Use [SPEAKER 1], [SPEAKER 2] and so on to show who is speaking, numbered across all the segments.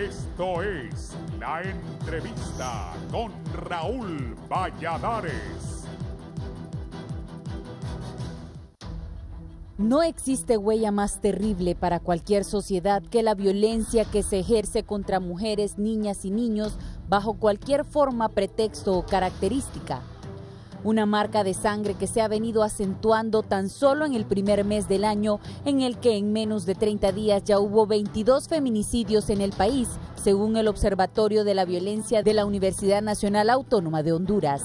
[SPEAKER 1] Esto es La Entrevista con Raúl Valladares.
[SPEAKER 2] No existe huella más terrible para cualquier sociedad que la violencia que se ejerce contra mujeres, niñas y niños bajo cualquier forma, pretexto o característica. Una marca de sangre que se ha venido acentuando tan solo en el primer mes del año, en el que en menos de 30 días ya hubo 22 feminicidios en el país, según el Observatorio de la Violencia de la Universidad Nacional Autónoma de Honduras.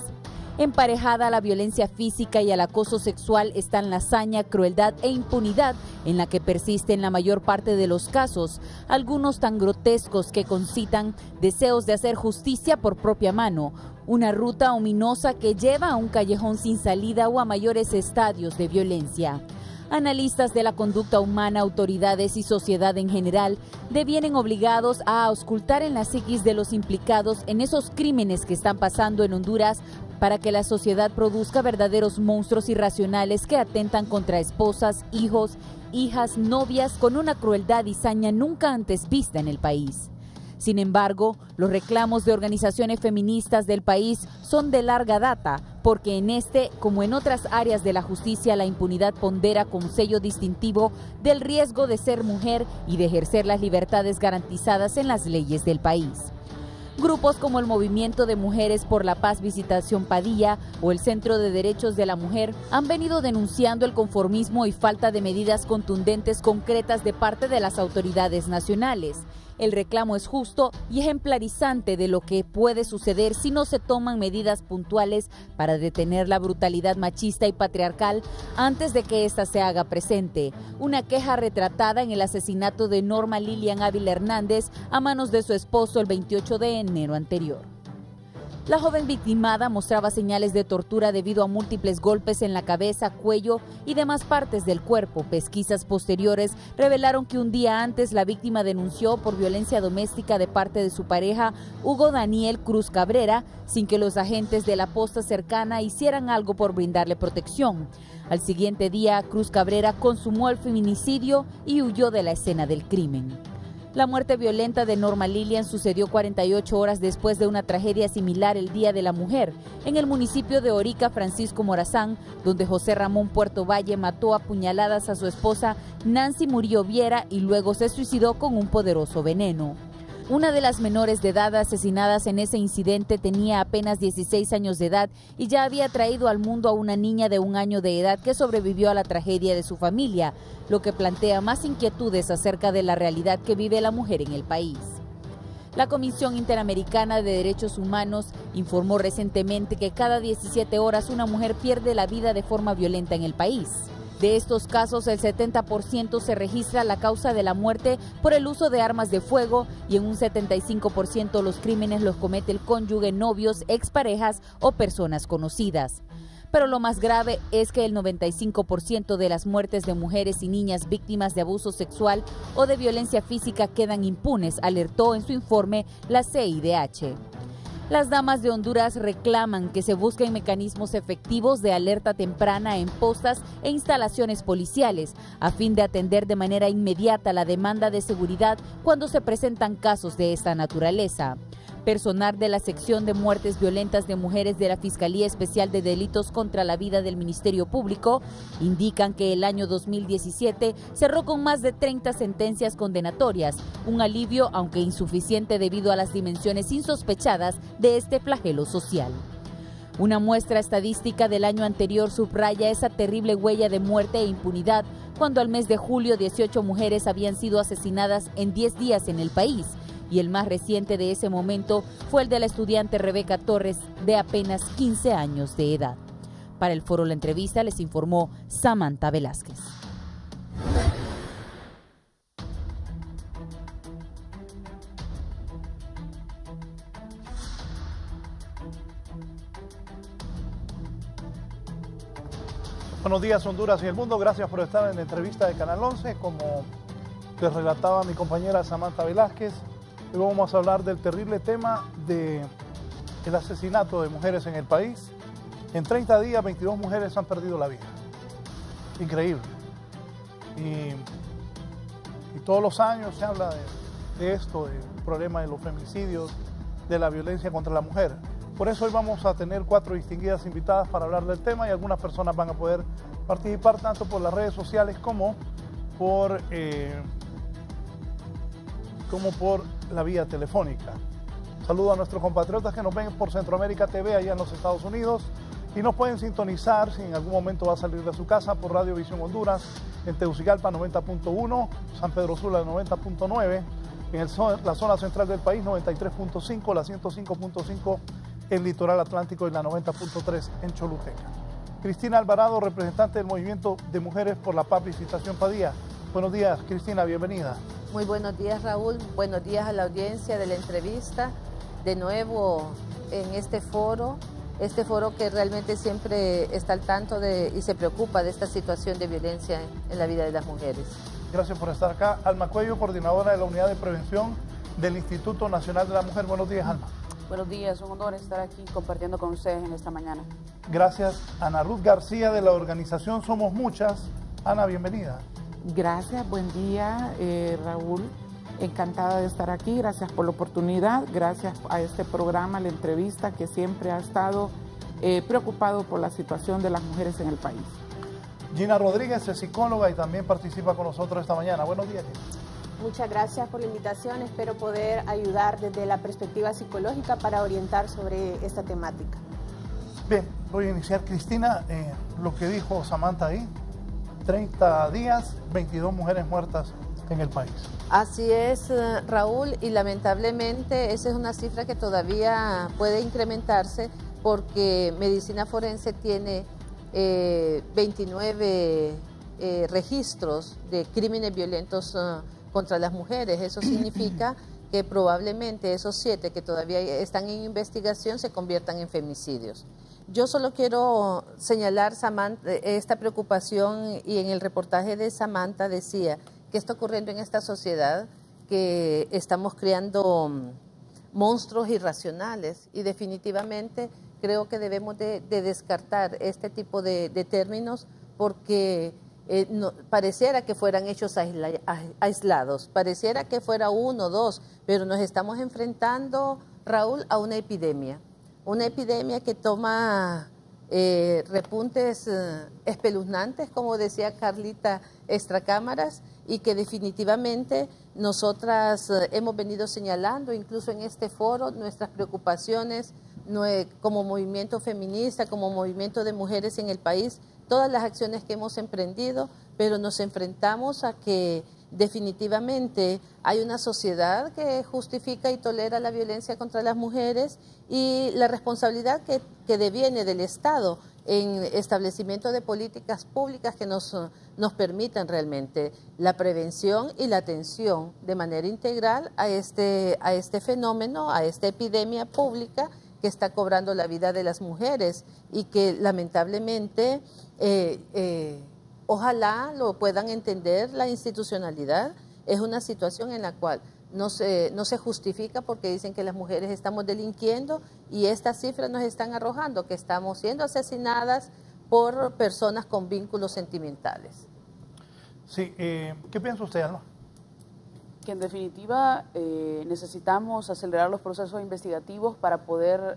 [SPEAKER 2] Emparejada a la violencia física y al acoso sexual están la hazaña, crueldad e impunidad en la que persiste en la mayor parte de los casos, algunos tan grotescos que concitan deseos de hacer justicia por propia mano, una ruta ominosa que lleva a un callejón sin salida o a mayores estadios de violencia. Analistas de la conducta humana, autoridades y sociedad en general devienen obligados a auscultar en la psiquis de los implicados en esos crímenes que están pasando en Honduras para que la sociedad produzca verdaderos monstruos irracionales que atentan contra esposas, hijos, hijas, novias con una crueldad y saña nunca antes vista en el país. Sin embargo, los reclamos de organizaciones feministas del país son de larga data, porque en este, como en otras áreas de la justicia, la impunidad pondera como sello distintivo del riesgo de ser mujer y de ejercer las libertades garantizadas en las leyes del país. Grupos como el Movimiento de Mujeres por la Paz Visitación Padilla o el Centro de Derechos de la Mujer han venido denunciando el conformismo y falta de medidas contundentes concretas de parte de las autoridades nacionales. El reclamo es justo y ejemplarizante de lo que puede suceder si no se toman medidas puntuales para detener la brutalidad machista y patriarcal antes de que ésta se haga presente. Una queja retratada en el asesinato de Norma Lilian Ávila Hernández a manos de su esposo el 28 de enero anterior. La joven victimada mostraba señales de tortura debido a múltiples golpes en la cabeza, cuello y demás partes del cuerpo. Pesquisas posteriores revelaron que un día antes la víctima denunció por violencia doméstica de parte de su pareja, Hugo Daniel Cruz Cabrera, sin que los agentes de la posta cercana hicieran algo por brindarle protección. Al siguiente día, Cruz Cabrera consumó el feminicidio y huyó de la escena del crimen. La muerte violenta de Norma Lilian sucedió 48 horas después de una tragedia similar el Día de la Mujer, en el municipio de Orica, Francisco Morazán, donde José Ramón Puerto Valle mató a puñaladas a su esposa Nancy Murillo Viera y luego se suicidó con un poderoso veneno. Una de las menores de edad asesinadas en ese incidente tenía apenas 16 años de edad y ya había traído al mundo a una niña de 1 año de edad que sobrevivió a la tragedia de su familia, lo que plantea más inquietudes acerca de la realidad que vive la mujer en el país. La Comisión Interamericana de Derechos Humanos informó recientemente que cada 17 horas una mujer pierde la vida de forma violenta en el país. De estos casos, el 70% se registra la causa de la muerte por el uso de armas de fuego y en un 75% los crímenes los comete el cónyuge, novios, exparejas o personas conocidas. Pero lo más grave es que el 95% de las muertes de mujeres y niñas víctimas de abuso sexual o de violencia física quedan impunes, alertó en su informe la CIDH. Las damas de Honduras reclaman que se busquen mecanismos efectivos de alerta temprana en postas e instalaciones policiales, a fin de atender de manera inmediata la demanda de seguridad cuando se presentan casos de esta naturaleza. Personal de la sección de muertes violentas de mujeres de la Fiscalía Especial de Delitos contra la Vida del Ministerio Público indican que el año 2017 cerró con más de 30 sentencias condenatorias, un alivio aunque insuficiente debido a las dimensiones insospechadas de este flagelo social. Una muestra estadística del año anterior subraya esa terrible huella de muerte e impunidad cuando al mes de julio 18 mujeres habían sido asesinadas en 10 días en el país. Y el más reciente de ese momento fue el de la estudiante Rebeca Torres, de apenas 15 años de edad. Para el Foro La Entrevista les informó Samantha Velázquez.
[SPEAKER 3] Buenos días, Honduras y el mundo. Gracias por estar en la entrevista de Canal 11. Como te relataba mi compañera Samantha Velázquez, hoy vamos a hablar del terrible tema del asesinato de mujeres en el país. En 30 días, 22 mujeres han perdido la vida. Increíble. Y todos los años se habla de esto, de problema de los femicidios, de la violencia contra la mujer. Por eso hoy vamos a tener 4 distinguidas invitadas para hablar del tema y algunas personas van a poder participar tanto por las redes sociales como por la vía telefónica. Saludo a nuestros compatriotas que nos ven por Centroamérica TV allá en los Estados Unidos y nos pueden sintonizar si en algún momento va a salir de su casa por Radio Visión Honduras en Tegucigalpa 90.1, San Pedro Sula 90.9, en la zona central del país 93.5, la 105.5 en Litoral Atlántico y la 90.3 en Choluteca. Cristina Alvarado, representante del Movimiento de Mujeres por la Paz, Visitación Padilla. Buenos días, Cristina, bienvenida.
[SPEAKER 4] Muy buenos días, Raúl. Buenos días a la audiencia de la entrevista. De nuevo en este foro que realmente siempre está al tanto y se preocupa de esta situación de violencia en la vida de las mujeres.
[SPEAKER 3] Gracias por estar acá. Alma Cuello, coordinadora de la Unidad de Prevención del Instituto Nacional de la Mujer. Buenos días, Alma.
[SPEAKER 5] Buenos días, un honor estar aquí compartiendo con ustedes en esta mañana.
[SPEAKER 3] Gracias. Ana Ruth García, de la organización Somos Muchas. Ana, bienvenida.
[SPEAKER 6] Gracias, buen día, Raúl. Encantada de estar aquí, gracias por la oportunidad, gracias a este programa, la entrevista, que siempre ha estado preocupado por la situación de las mujeres en el país.
[SPEAKER 3] Gina Rodríguez es psicóloga y también participa con nosotros esta mañana. Buenos días, Gina.
[SPEAKER 7] Muchas gracias por la invitación, espero poder ayudar desde la perspectiva psicológica para orientar sobre esta temática.
[SPEAKER 3] Bien, voy a iniciar, Cristina, lo que dijo Samantha ahí, 30 días, 22 mujeres muertas en el país.
[SPEAKER 4] Así es, Raúl, y lamentablemente esa es una cifra que todavía puede incrementarse porque Medicina Forense tiene 29 registros de crímenes violentos contra las mujeres. Eso significa que probablemente esos 7 que todavía están en investigación se conviertan en femicidios. Yo solo quiero señalar, Samantha, esta preocupación, y en el reportaje de Samantha decía que está ocurriendo en esta sociedad, que estamos creando monstruos irracionales, y definitivamente creo que debemos de descartar este tipo de términos porque pareciera que fueran hechos aislados, pareciera que fuera 1 o 2, pero nos estamos enfrentando, Raúl, a una epidemia que toma repuntes espeluznantes, como decía Carlita Extracámaras, y que definitivamente nosotras hemos venido señalando, incluso en este foro, nuestras preocupaciones como movimiento feminista, como movimiento de mujeres en el país, todas las acciones que hemos emprendido, pero nos enfrentamos a que definitivamente hay una sociedad que justifica y tolera la violencia contra las mujeres, y la responsabilidad que deviene del Estado en establecimiento de políticas públicas que nos permitan realmente la prevención y la atención de manera integral a este fenómeno, a esta epidemia pública que está cobrando la vida de las mujeres y que lamentablemente ojalá lo puedan entender la institucionalidad. Es una situación en la cual no se justifica, porque dicen que las mujeres estamos delinquiendo, y estas cifras nos están arrojando que estamos siendo asesinadas por personas con vínculos sentimentales.
[SPEAKER 3] Sí, ¿qué piensa usted, Alma?
[SPEAKER 5] Que en definitiva necesitamos acelerar los procesos investigativos para poder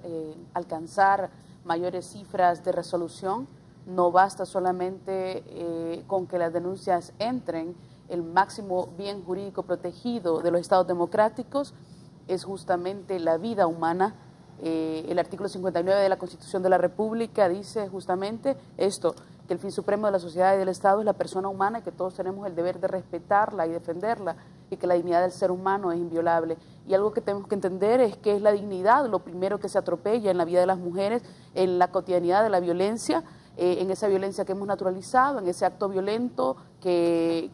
[SPEAKER 5] alcanzar mayores cifras de resolución. No basta solamente con que las denuncias entren. El máximo bien jurídico protegido de los estados democráticos es justamente la vida humana. El artículo 59 de la Constitución de la República dice justamente esto, que el fin supremo de la sociedad y del Estado es la persona humana, y que todos tenemos el deber de respetarla y defenderla, y que la dignidad del ser humano es inviolable. Y algo que tenemos que entender es que es la dignidad lo primero que se atropella en la vida de las mujeres, en la cotidianidad de la violencia, en esa violencia que hemos naturalizado, en ese acto violento que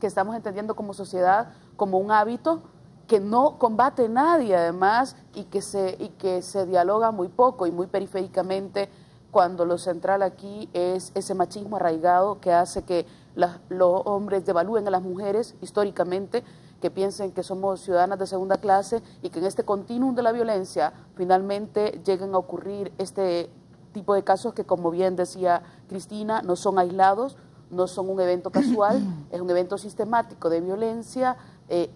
[SPEAKER 5] estamos entendiendo como sociedad como un hábito que no combate nadie, además, y que se dialoga muy poco y muy periféricamente, cuando lo central aquí es ese machismo arraigado que hace que los hombres devalúen a las mujeres históricamente, que piensen que somos ciudadanas de segunda clase, y que en este continuum de la violencia finalmente lleguen a ocurrir este tipo de casos que, como bien decía Cristina, no son aislados, no son un evento casual, es un evento sistemático de violencia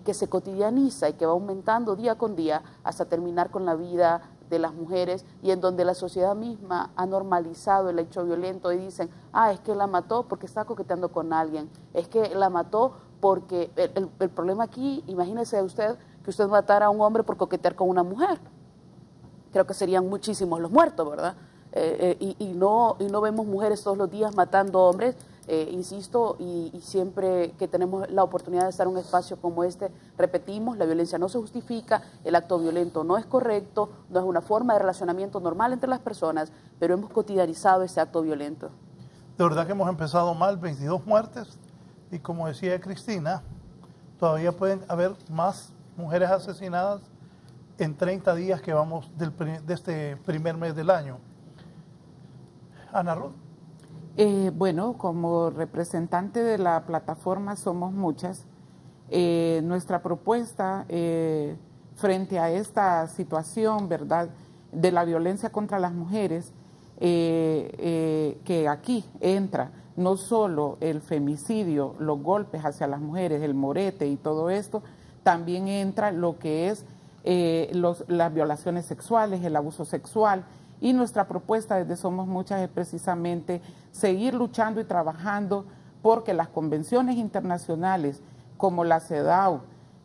[SPEAKER 5] que se cotidianiza y que va aumentando día con día hasta terminar con la vida de las mujeres, y en donde la sociedad misma ha normalizado el hecho violento y dicen, es que la mató porque está coqueteando con alguien, es que la mató porque el problema aquí, imagínese usted que usted matara a un hombre por coquetear con una mujer. Creo que serían muchísimos los muertos, ¿verdad? Y no vemos mujeres todos los días matando hombres. Insisto, y siempre que tenemos la oportunidad de estar en un espacio como este, repetimos, la violencia no se justifica, el acto violento no es correcto, no es una forma de relacionamiento normal entre las personas, pero hemos cotidianizado ese acto violento.
[SPEAKER 3] De verdad que hemos empezado mal, 22 muertes, y como decía Cristina, todavía pueden haber más mujeres asesinadas en 30 días que vamos de este primer mes del año. Ana Ruth.
[SPEAKER 6] Bueno, como representante de la plataforma Somos Muchas, nuestra propuesta frente a esta situación, ¿verdad?, de la violencia contra las mujeres, que aquí entra no solo el femicidio, los golpes hacia las mujeres, el morete y todo esto, también entra lo que es las violaciones sexuales, el abuso sexual. Y nuestra propuesta desde Somos Muchas es precisamente seguir luchando y trabajando porque las convenciones internacionales como la CEDAW,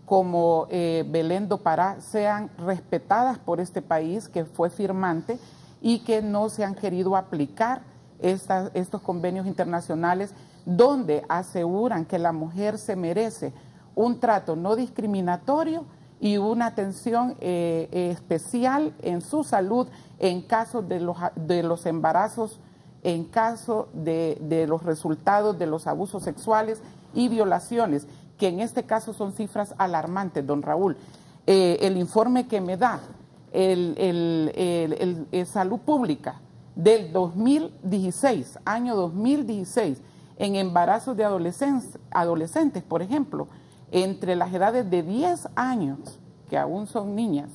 [SPEAKER 6] como Belén do Pará, sean respetadas por este país que fue firmante y que no se han querido aplicar estos convenios internacionales donde aseguran que la mujer se merece un trato no discriminatorio y una atención especial en su salud en caso de los embarazos, en caso de los resultados de los abusos sexuales y violaciones, que en este caso son cifras alarmantes, don Raúl. El informe que me da el Salud Pública del 2016, año 2016, en embarazos de adolescentes, por ejemplo, entre las edades de 10 años, que aún son niñas,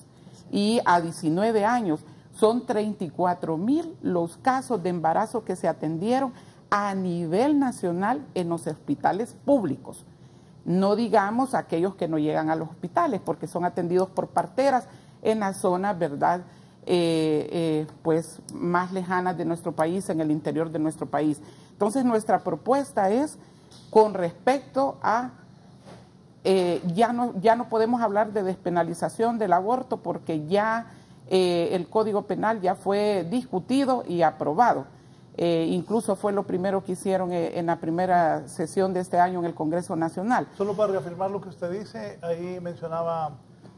[SPEAKER 6] y a 19 años, son 34,000 los casos de embarazo que se atendieron a nivel nacional en los hospitales públicos. No digamos aquellos que no llegan a los hospitales, porque son atendidos por parteras en las zonas, ¿verdad?, pues más lejanas de nuestro país, en el interior de nuestro país. Entonces, nuestra propuesta es con respecto a ya no podemos hablar de despenalización del aborto porque ya el Código Penal ya fue discutido y aprobado. Incluso fue lo primero que hicieron en la primera sesión de este año en el Congreso Nacional.
[SPEAKER 3] Solo para reafirmar lo que usted dice, ahí mencionaba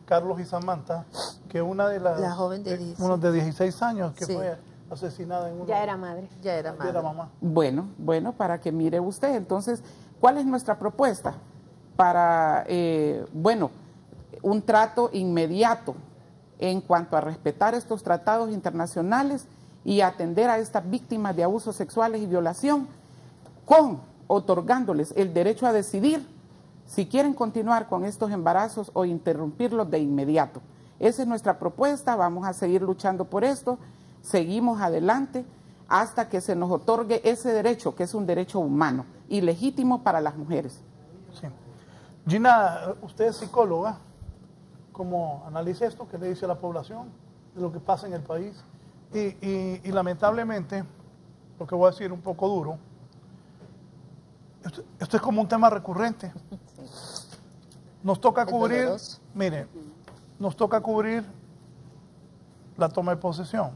[SPEAKER 3] Carlos y Samantha que una de las...
[SPEAKER 4] La joven de
[SPEAKER 3] 16 años que
[SPEAKER 4] sí,
[SPEAKER 3] fue asesinada en una...
[SPEAKER 7] Ya era madre.
[SPEAKER 4] Ya era madre.
[SPEAKER 3] Era mamá.
[SPEAKER 6] Bueno, para que mire usted. Entonces, ¿cuál es nuestra propuesta? Para, un trato inmediato en cuanto a respetar estos tratados internacionales y atender a estas víctimas de abusos sexuales y violación, otorgándoles el derecho a decidir si quieren continuar con estos embarazos o interrumpirlos de inmediato. Esa es nuestra propuesta, vamos a seguir luchando por esto, seguimos adelante hasta que se nos otorgue ese derecho, que es un derecho humano y legítimo para las mujeres.
[SPEAKER 3] Sí. Gina, usted es psicóloga, ¿cómo analiza esto? ¿Qué le dice a la población de lo que pasa en el país? Y lamentablemente, lo que voy a decir un poco duro, esto es como un tema recurrente. Nos toca cubrir, mire, nos toca cubrir la toma de posesión,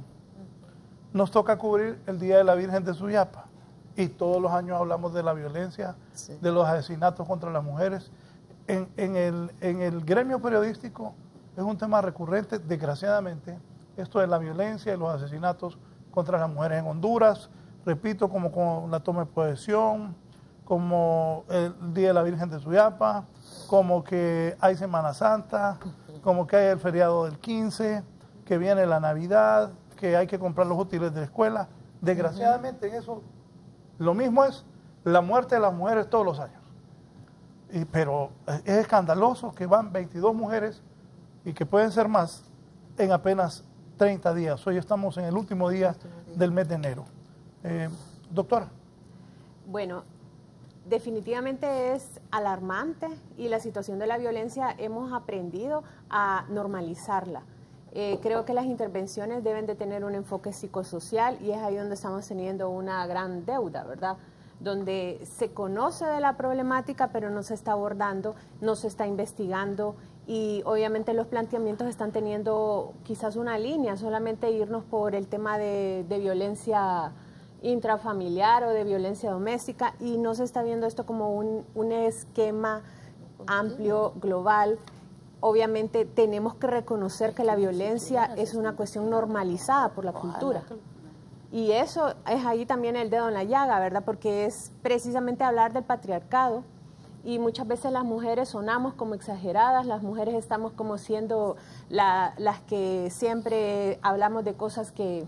[SPEAKER 3] nos toca cubrir el Día de la Virgen de Suyapa, y todos los años hablamos de la violencia, sí, de los asesinatos contra las mujeres. En el gremio periodístico es un tema recurrente, desgraciadamente, esto de la violencia y los asesinatos contra las mujeres en Honduras, repito, como con la toma de posesión, como el Día de la Virgen de Suyapa, como que hay Semana Santa, como que hay el feriado del 15, que viene la Navidad, que hay que comprar los útiles de la escuela. Desgraciadamente en eso, lo mismo es la muerte de las mujeres todos los años. Pero es escandaloso que van 22 mujeres y que pueden ser más en apenas 30 días. Hoy estamos en el último día del mes de enero. Doctora.
[SPEAKER 7] Bueno, definitivamente es alarmante y la situación de la violencia hemos aprendido a normalizarla. Creo que las intervenciones deben de tener un enfoque psicosocial y es ahí donde estamos teniendo una gran deuda, ¿verdad? Donde se conoce de la problemática pero no se está abordando, no se está investigando y obviamente los planteamientos están teniendo quizás una línea, solamente irnos por el tema de violencia intrafamiliar o de violencia doméstica y no se está viendo esto como un esquema amplio, global. Obviamente tenemos que reconocer que la violencia es una cuestión normalizada por la cultura. Y eso es ahí también el dedo en la llaga, ¿verdad? Porque es precisamente hablar del patriarcado y muchas veces las mujeres sonamos como exageradas, las mujeres estamos como siendo las que siempre hablamos de cosas que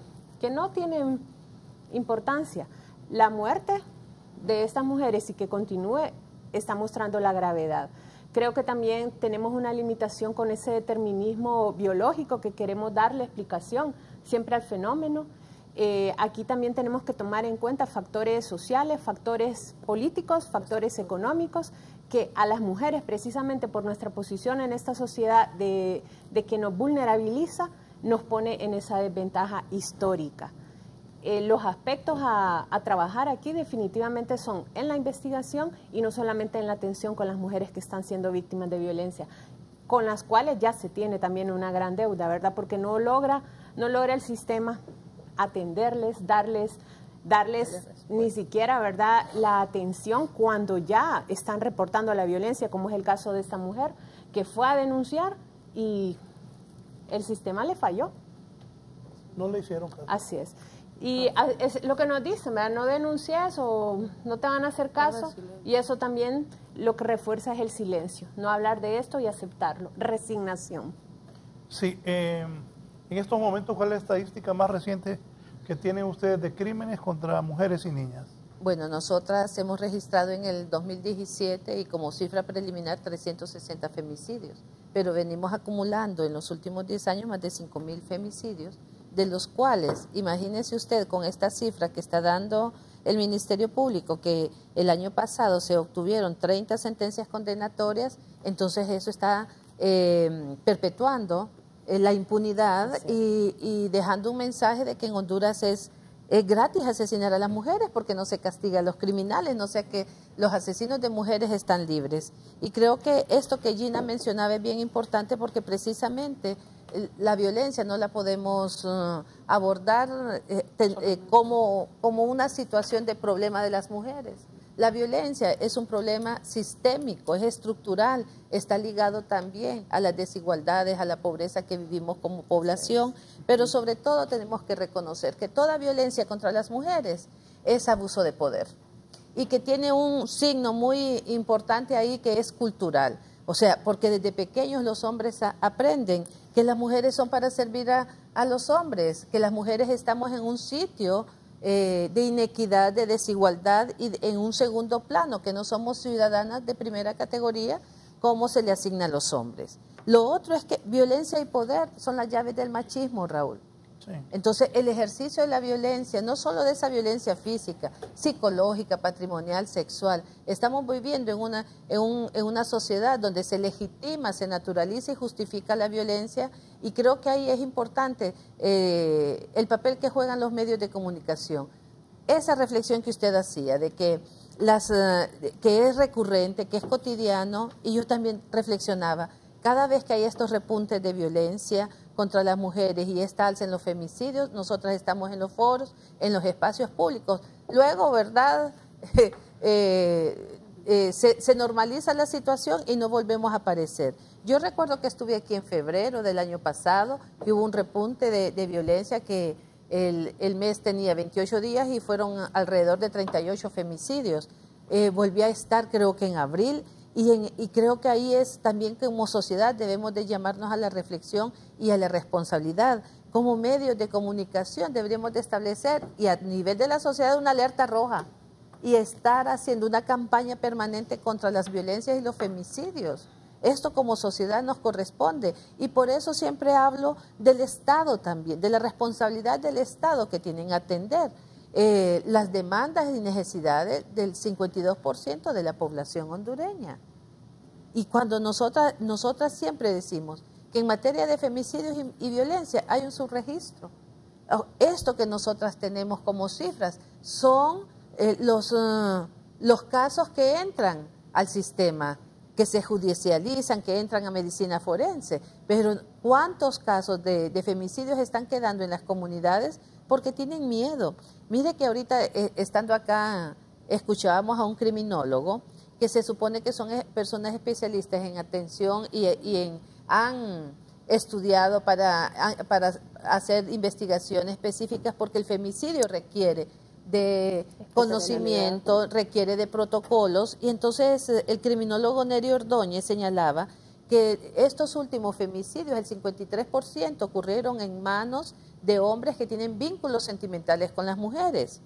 [SPEAKER 7] no tienen importancia. La muerte de estas mujeres y que continúe está mostrando la gravedad. Creo que también tenemos una limitación con ese determinismo biológico que queremos darle explicación siempre al fenómeno. Aquí también tenemos que tomar en cuenta factores sociales, factores políticos, factores económicos, que a las mujeres, precisamente por nuestra posición en esta sociedad de que nos vulnerabiliza, nos pone en esa desventaja histórica. Los aspectos a trabajar aquí definitivamente son en la investigación y no solamente en la atención con las mujeres que están siendo víctimas de violencia, con las cuales ya se tiene también una gran deuda, ¿verdad? Porque no logra el sistema atenderles, darles ni siquiera, ¿verdad?, la atención cuando ya están reportando la violencia, como es el caso de esta mujer que fue a denunciar y el sistema le falló.
[SPEAKER 3] No le hicieron caso.
[SPEAKER 7] Así es. Y es lo que nos dicen, ¿verdad? No denuncies o no te van a hacer caso. Y eso también lo que refuerza es el silencio. No hablar de esto y aceptarlo. Resignación.
[SPEAKER 3] Sí. En estos momentos, ¿cuál es la estadística más reciente que tienen ustedes de crímenes contra mujeres y niñas?
[SPEAKER 4] Bueno, nosotras hemos registrado en el 2017 y como cifra preliminar 360 femicidios. Pero venimos acumulando en los últimos 10 años más de 5.000 femicidios, de los cuales, imagínese usted con esta cifra que está dando el Ministerio Público, que el año pasado se obtuvieron 30 sentencias condenatorias, entonces eso está perpetuando la impunidad y dejando un mensaje de que en Honduras es gratis asesinar a las mujeres porque no se castiga a los criminales, no sé que los asesinos de mujeres están libres. Y creo que esto que Gina mencionaba es bien importante porque precisamente la violencia no la podemos abordar como una situación de problema de las mujeres. La violencia es un problema sistémico, es estructural, está ligado también a las desigualdades, a la pobreza que vivimos como población, pero sobre todo tenemos que reconocer que toda violencia contra las mujeres es abuso de poder y que tiene un signo muy importante ahí que es cultural. O sea, porque desde pequeños los hombres aprenden que las mujeres son para servir a los hombres, que las mujeres estamos en un sitio de inequidad, de desigualdad y en un segundo plano, que no somos ciudadanas de primera categoría como se le asigna a los hombres. Lo otro es que violencia y poder son las llaves del machismo, Raúl. Sí. Entonces, el ejercicio de la violencia, no solo de esa violencia física, psicológica, patrimonial, sexual, estamos viviendo en una sociedad donde se legitima, se naturaliza y justifica la violencia, y creo que ahí es importante el papel que juegan los medios de comunicación. Esa reflexión que usted hacía de que es recurrente, que es cotidiano, y yo también reflexionaba, cada vez que hay estos repuntes de violencia contra las mujeres y esta alza en los femicidios, nosotras estamos en los foros, en los espacios públicos. Luego, ¿verdad? Se normaliza la situación y no volvemos a aparecer. Yo recuerdo que estuve aquí en febrero del año pasado, que hubo un repunte de violencia que el mes tenía 28 días y fueron alrededor de 38 femicidios. Volví a estar creo que en abril. Y creo que ahí es también que como sociedad debemos de llamarnos a la reflexión y a la responsabilidad. Como medios de comunicación deberíamos de establecer, y a nivel de la sociedad, una alerta roja y estar haciendo una campaña permanente contra las violencias y los femicidios. Esto como sociedad nos corresponde y por eso siempre hablo del Estado también, de la responsabilidad del Estado que tienen que atender. las demandas y necesidades del 52% de la población hondureña. Y cuando nosotras siempre decimos que en materia de femicidios y violencia hay un subregistro. Esto que nosotras tenemos como cifras son los casos que entran al sistema, que se judicializan, que entran a medicina forense. Pero ¿cuántos casos de femicidios están quedando en las comunidades? Porque tienen miedo. Mire que ahorita, estando acá, escuchábamos a un criminólogo que se supone que son personas especialistas en atención han estudiado para hacer investigaciones específicas, porque el femicidio requiere de conocimiento, requiere de protocolos, y entonces el criminólogo Neri Ordóñez señalaba que estos últimos femicidios, el 53%, ocurrieron en manos de hombres que tienen vínculos sentimentales con las mujeres,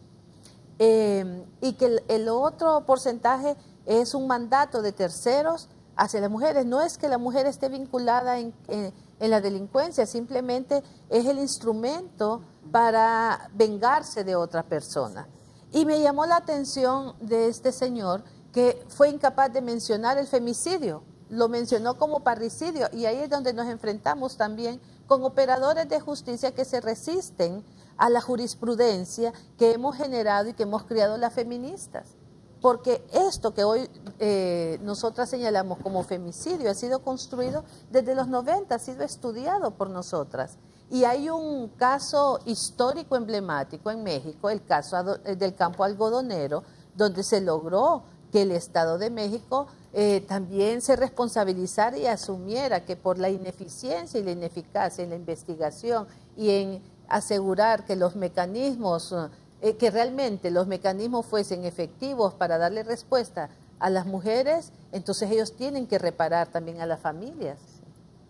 [SPEAKER 4] y que el otro porcentaje es un mandato de terceros hacia las mujeres. No es que la mujer esté vinculada en la delincuencia, simplemente es el instrumento para vengarse de otra persona. Y me llamó la atención de este señor que fue incapaz de mencionar el femicidio, lo mencionó como parricidio, y ahí es donde nos enfrentamos también con operadores de justicia que se resisten a la jurisprudencia que hemos generado y que hemos creado las feministas. Porque esto que hoy nosotras señalamos como femicidio ha sido construido desde los 90, ha sido estudiado por nosotras. Y hay un caso histórico emblemático en México, el caso del campo algodonero, donde se logró que el Estado de México también se responsabilizara y asumiera que por la ineficiencia y la ineficacia en la investigación y en asegurar que los mecanismos, que realmente los mecanismos fuesen efectivos para darle respuesta a las mujeres, entonces ellos tienen que reparar también a las familias.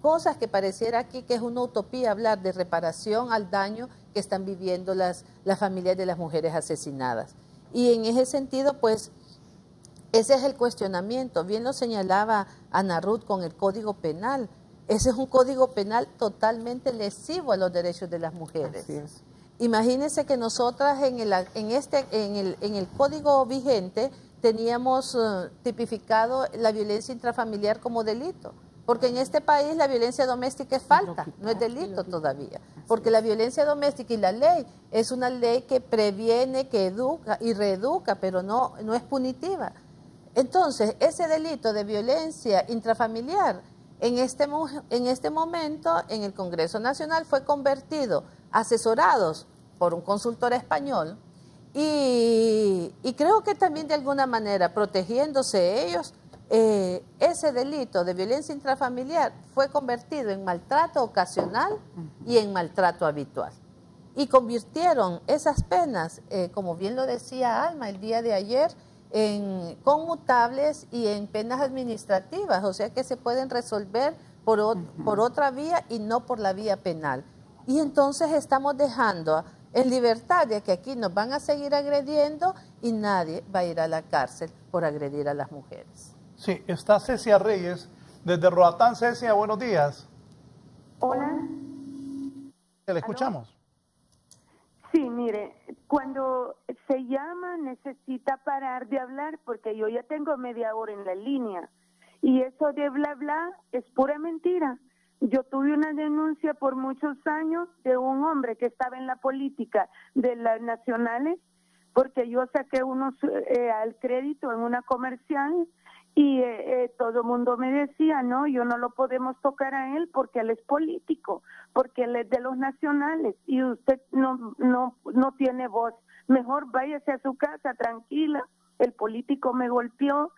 [SPEAKER 4] Cosas que pareciera aquí que es una utopía hablar de reparación al daño que están viviendo las familias de las mujeres asesinadas. Y en ese sentido, pues, ese es el cuestionamiento. Bien lo señalaba Ana Ruth con el Código Penal. Ese es un Código Penal totalmente lesivo a los derechos de las mujeres.
[SPEAKER 6] Así es.
[SPEAKER 4] Imagínense que nosotras en el Código vigente teníamos tipificado la violencia intrafamiliar como delito. Porque en este país la violencia doméstica es falta, no es delito todavía. Porque la violencia doméstica y la ley es una ley que previene, que educa y reeduca, pero no es punitiva. Entonces, ese delito de violencia intrafamiliar en este momento en el Congreso Nacional fue convertido, asesorados por un consultor español, y creo que también de alguna manera protegiéndose ellos, ese delito de violencia intrafamiliar fue convertido en maltrato ocasional y en maltrato habitual. Y convirtieron esas penas, como bien lo decía Alma el día de ayer, en conmutables y en penas administrativas, o sea que se pueden resolver por otra vía y no por la vía penal. Y entonces estamos dejando en libertad de que aquí nos van a seguir agrediendo y nadie va a ir a la cárcel por agredir a las mujeres.
[SPEAKER 3] Sí, está Cecia Reyes desde Roatán. Cecia, buenos días.
[SPEAKER 8] Hola.
[SPEAKER 3] Le escuchamos.
[SPEAKER 8] Sí, mire, cuando se llama necesita parar de hablar porque yo ya tengo media hora en la línea y eso de bla bla es pura mentira. Yo tuve una denuncia por muchos años de un hombre que estaba en la política de las nacionales porque yo saqué unos al crédito en una comercial y todo el mundo me decía, no, yo no lo podemos tocar a él porque él es político, porque él es de los nacionales y usted no tiene voz. Mejor váyase a su casa tranquila. El político me golpeó,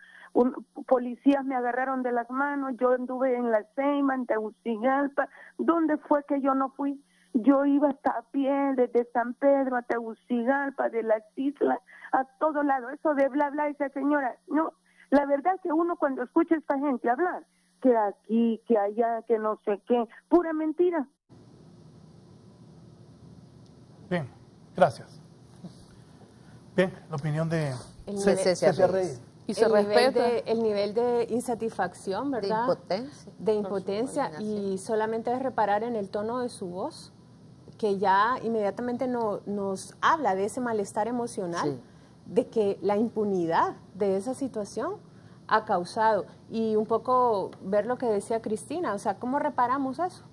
[SPEAKER 8] policías me agarraron de las manos, yo anduve en La Ceiba, en Tegucigalpa. ¿Dónde fue que yo no fui? Yo iba hasta a pie desde San Pedro a Tegucigalpa, de las islas, a todo lado. Eso de bla bla, esa señora, no. La verdad que uno cuando escucha a esta gente hablar, que aquí, que allá, que no sé qué, pura mentira.
[SPEAKER 3] Bien, gracias. Bien, la opinión de Cecia Reyes.
[SPEAKER 7] Y se respeta el nivel de insatisfacción, ¿verdad?
[SPEAKER 4] De impotencia.
[SPEAKER 7] De impotencia, y solamente es reparar en el tono de su voz, que ya inmediatamente nos habla de ese malestar emocional,
[SPEAKER 4] Sí.
[SPEAKER 7] de que la impunidad de esa situación ha causado. Y un poco ver lo que decía Cristina, o sea, ¿cómo reparamos eso?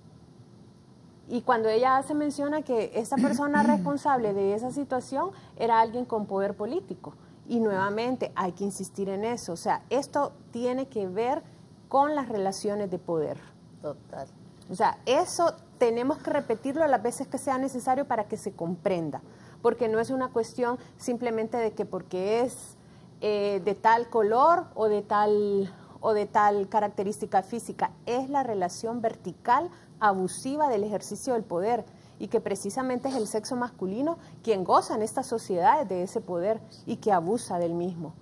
[SPEAKER 7] Y cuando ella hace mención a que esa persona responsable de esa situación era alguien con poder político. Y nuevamente hay que insistir en eso. O sea, esto tiene que ver con las relaciones de poder.
[SPEAKER 4] Total.
[SPEAKER 7] O sea, eso tenemos que repetirlo las veces que sea necesario para que se comprenda. Porque no es una cuestión simplemente de que porque es de tal color o de tal característica física. Es la relación vertical abusiva del ejercicio del poder y que precisamente es el sexo masculino quien goza en estas sociedades de ese poder y que abusa del mismo.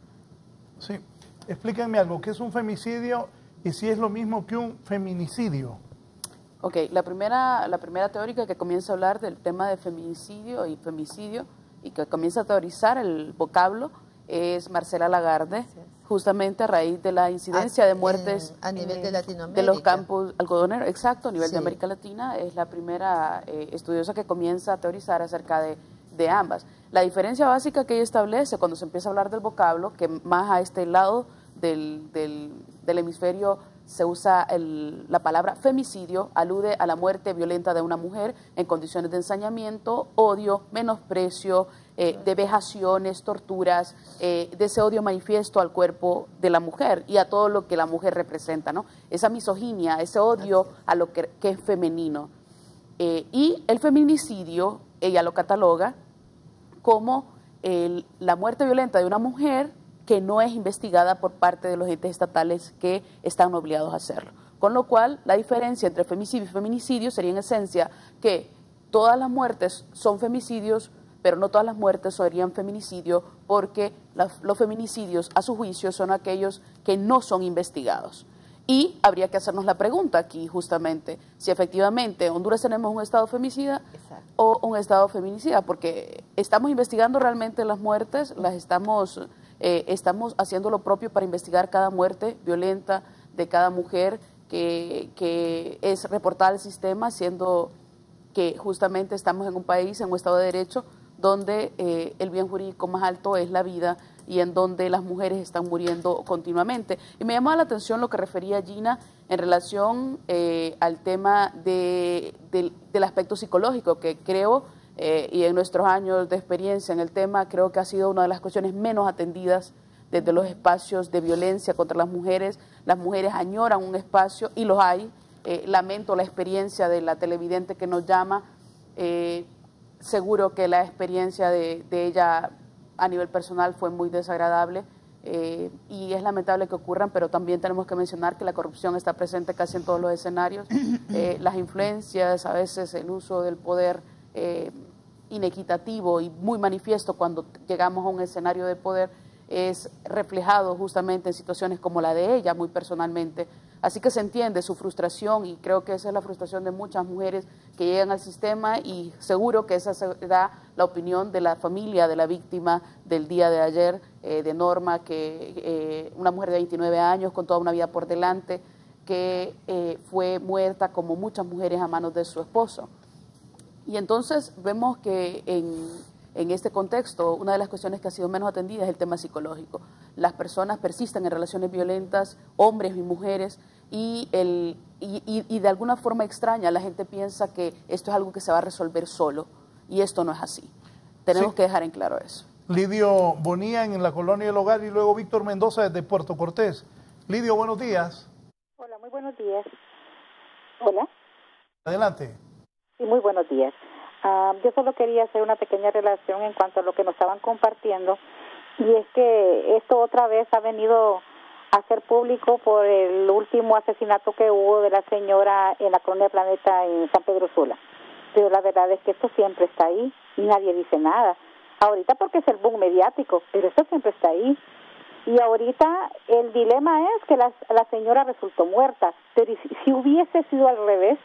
[SPEAKER 3] Sí, explíquenme algo, ¿qué es un femicidio y si es lo mismo que un feminicidio?
[SPEAKER 5] Ok, la primera teórica que comienza a hablar del tema de feminicidio y femicidio y que comienza a teorizar el vocablo es Marcela Lagarde, justamente a raíz de la incidencia de muertes
[SPEAKER 4] a nivel de Latinoamérica.
[SPEAKER 5] de los campos algodoneros, exacto, a nivel de
[SPEAKER 4] Sí.
[SPEAKER 5] América Latina, es la primera estudiosa que comienza a teorizar acerca de ambas. La diferencia básica que ella establece cuando se empieza a hablar del vocablo, que más a este lado del hemisferio se usa la palabra femicidio, alude a la muerte violenta de una mujer en condiciones de ensañamiento, odio, menosprecio, de vejaciones, torturas, de ese odio manifiesto al cuerpo de la mujer y a todo lo que la mujer representa, ¿no? Esa misoginia, ese odio a lo que es femenino. Y el feminicidio, ella lo cataloga como la muerte violenta de una mujer que no es investigada por parte de los entes estatales que están obligados a hacerlo. Con lo cual, la diferencia entre femicidio y feminicidio sería en esencia que todas las muertes son femicidios, pero no todas las muertes serían feminicidio, porque los feminicidios, a su juicio, son aquellos que no son investigados. Y habría que hacernos la pregunta aquí, justamente, si efectivamente en Honduras tenemos un Estado femicida o un Estado feminicida, porque estamos investigando realmente las muertes, las estamos haciendo lo propio para investigar cada muerte violenta de cada mujer que es reportada al sistema, siendo que justamente estamos en un país, en un Estado de Derecho, donde el bien jurídico más alto es la vida y en donde las mujeres están muriendo continuamente. Y me llamaba la atención lo que refería Gina en relación al tema del aspecto psicológico, que creo, y en nuestros años de experiencia en el tema, creo que ha sido una de las cuestiones menos atendidas desde los espacios de violencia contra las mujeres. Las mujeres añoran un espacio y los hay. Lamento la experiencia de la televidente que nos llama. Seguro que la experiencia de ella a nivel personal fue muy desagradable y es lamentable que ocurran, pero también tenemos que mencionar que la corrupción está presente casi en todos los escenarios. Las influencias, a veces el uso del poder inequitativo y muy manifiesto cuando llegamos a un escenario de poder es reflejado justamente en situaciones como la de ella, muy personalmente. Así que se entiende su frustración y creo que esa es la frustración de muchas mujeres que llegan al sistema y seguro que esa será la opinión de la familia de la víctima del día de ayer, de Norma, que una mujer de 29 años con toda una vida por delante, que fue muerta como muchas mujeres a manos de su esposo. Y entonces vemos que en este contexto, una de las cuestiones que ha sido menos atendida es el tema psicológico. Las personas persisten en relaciones violentas, hombres y mujeres, y de alguna forma extraña la gente piensa que esto es algo que se va a resolver solo, y esto no es así. Tenemos que dejar en claro eso.
[SPEAKER 3] Lidio Bonía en la Colonia del Hogar y luego Víctor Mendoza desde Puerto Cortés. Lidio, buenos días.
[SPEAKER 9] Hola, muy buenos días. Hola.
[SPEAKER 3] Adelante.
[SPEAKER 9] Sí, muy buenos días. Yo solo quería hacer una pequeña relación en cuanto a lo que nos estaban compartiendo, y es que esto otra vez ha venido a ser público por el último asesinato que hubo de la señora en la Colonia Planeta en San Pedro Sula. Pero la verdad es que esto siempre está ahí y nadie dice nada. Ahorita porque es el boom mediático, pero esto siempre está ahí. Y ahorita el dilema es que la señora resultó muerta, pero si hubiese sido al revés,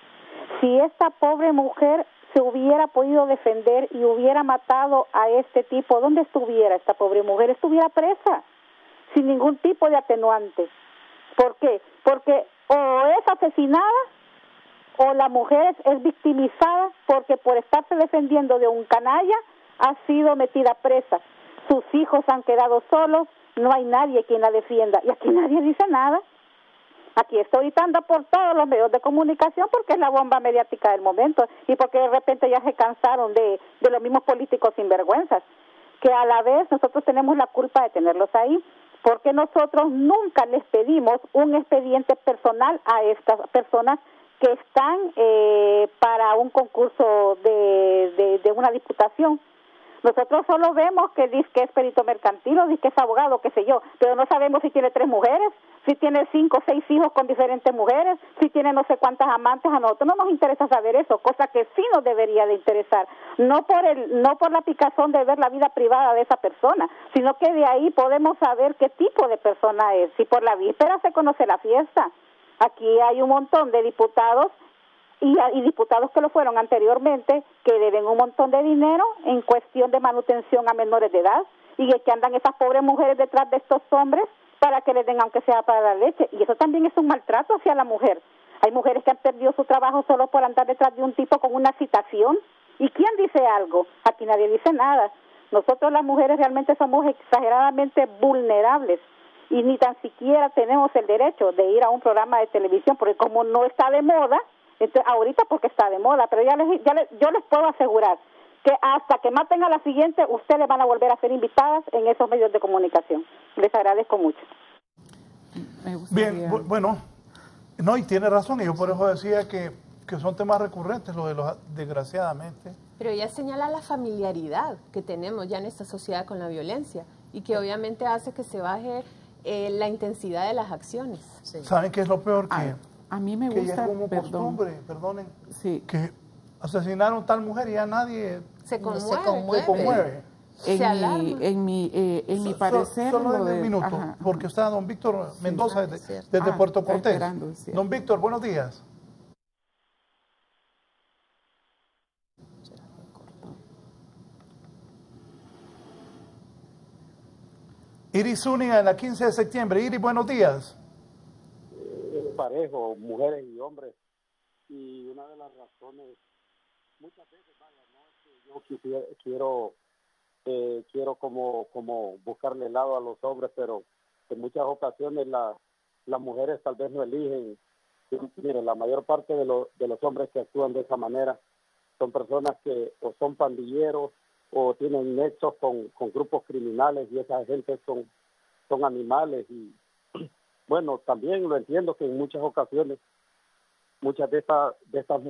[SPEAKER 9] si esta pobre mujer se hubiera podido defender y hubiera matado a este tipo, ¿dónde estuviera esta pobre mujer? Estuviera presa, sin ningún tipo de atenuante. ¿Por qué? Porque o es asesinada o la mujer es victimizada porque por estarse defendiendo de un canalla ha sido metida presa. Sus hijos han quedado solos, no hay nadie quien la defienda y aquí nadie dice nada. Aquí esto ahorita anda por todos los medios de comunicación porque es la bomba mediática del momento y porque de repente ya se cansaron de los mismos políticos sinvergüenzas, que a la vez nosotros tenemos la culpa de tenerlos ahí, porque nosotros nunca les pedimos un expediente personal a estas personas que están para un concurso de una diputación. Nosotros solo vemos que dice que es perito mercantil o dice que es abogado, qué sé yo, pero no sabemos si tiene 3 mujeres, si tiene 5 o 6 hijos con diferentes mujeres, si tiene no sé cuántas amantes. A nosotros no nos interesa saber eso, cosa que sí nos debería de interesar, no por la picazón de ver la vida privada de esa persona, sino que de ahí podemos saber qué tipo de persona es. Si por la víspera se conoce la fiesta. Aquí hay un montón de diputados y diputados que lo fueron anteriormente, que deben un montón de dinero en cuestión de manutención a menores de edad, y que andan esas pobres mujeres detrás de estos hombres para que les den aunque sea para la leche, y eso también es un maltrato hacia la mujer. Hay mujeres que han perdido su trabajo solo por andar detrás de un tipo con una citación, ¿y quién dice algo? Aquí nadie dice nada. Nosotros las mujeres realmente somos exageradamente vulnerables, y ni tan siquiera tenemos el derecho de ir a un programa de televisión, porque como no está de moda, entonces, ahorita porque está de moda, pero yo les puedo asegurar que hasta que maten a la siguiente, ustedes van a volver a ser invitadas en esos medios de comunicación. Les agradezco mucho.
[SPEAKER 3] Bien, bueno, no, y tiene razón, y yo por eso decía que son temas recurrentes, desgraciadamente.
[SPEAKER 7] Pero ella señala la familiaridad que tenemos ya en esta sociedad con la violencia y que obviamente hace que se baje la intensidad de las acciones.
[SPEAKER 3] Sí. ¿Saben qué es lo peor?
[SPEAKER 6] A mí me gusta,
[SPEAKER 3] que ya es como costumbre, perdonen,
[SPEAKER 6] sí,
[SPEAKER 3] que asesinaron tal mujer y ya nadie
[SPEAKER 7] se conmueve.
[SPEAKER 6] En mi parecer...
[SPEAKER 3] Solo de un minuto, ajá, porque está don Víctor Mendoza desde Puerto Cortés. Don Víctor, buenos días. Iris Zúñiga en la 15 de septiembre. Iris, buenos días.
[SPEAKER 10] Parejo, mujeres y hombres, y una de las razones, muchas veces, vaya, no es que yo quiero como buscarle el lado a los hombres, pero en muchas ocasiones las mujeres tal vez no eligen. Mire, la mayor parte de los hombres que actúan de esa manera son personas que o son pandilleros o tienen nexos con grupos criminales, y esa gente son animales. Y bueno, también lo entiendo que en muchas ocasiones muchas de estas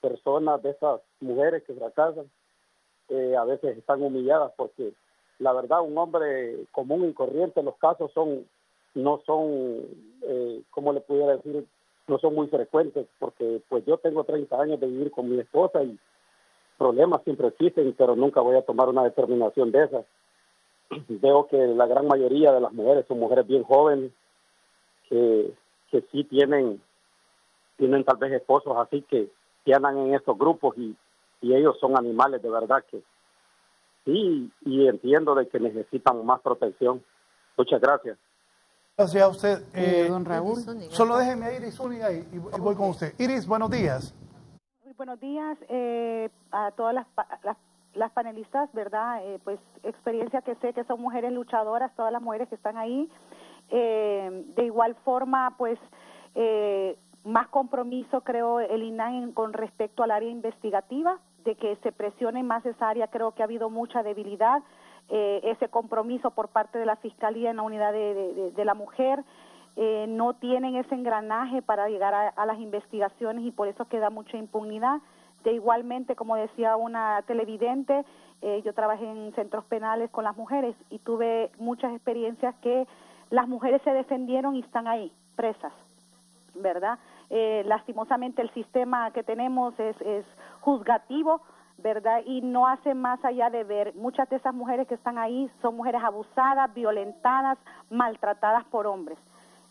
[SPEAKER 10] personas, de estas mujeres que fracasan, a veces están humilladas, porque la verdad un hombre común y corriente, los casos no son, ¿cómo le pudiera decir? No son muy frecuentes, porque pues yo tengo 30 años de vivir con mi esposa y problemas siempre existen, pero nunca voy a tomar una determinación de esas. Veo que la gran mayoría de las mujeres son mujeres bien jóvenes, que sí tienen tal vez esposos así que andan en estos grupos, y ellos son animales de verdad, que sí, y entiendo de que necesitan más protección. Muchas gracias.
[SPEAKER 3] Gracias a usted.
[SPEAKER 6] Don Raúl.
[SPEAKER 3] Solo déjeme a Iris Zúñiga y voy con usted. Iris, buenos días.
[SPEAKER 11] Muy buenos días a todas las panelistas, ¿verdad? Pues experiencia que sé que son mujeres luchadoras, todas las mujeres que están ahí. De igual forma, pues más compromiso creo el INAI con respecto al área investigativa, de que se presione más esa área. Creo que ha habido mucha debilidad, ese compromiso por parte de la Fiscalía en la unidad de la mujer, no tienen ese engranaje para llegar a las investigaciones, y por eso queda mucha impunidad. De igualmente, como decía una televidente, yo trabajé en centros penales con las mujeres y tuve muchas experiencias que las mujeres se defendieron y están ahí, presas, ¿verdad? Lastimosamente el sistema que tenemos es juzgativo, ¿verdad? Y no hace más allá de ver. Muchas de esas mujeres que están ahí son mujeres abusadas, violentadas, maltratadas por hombres.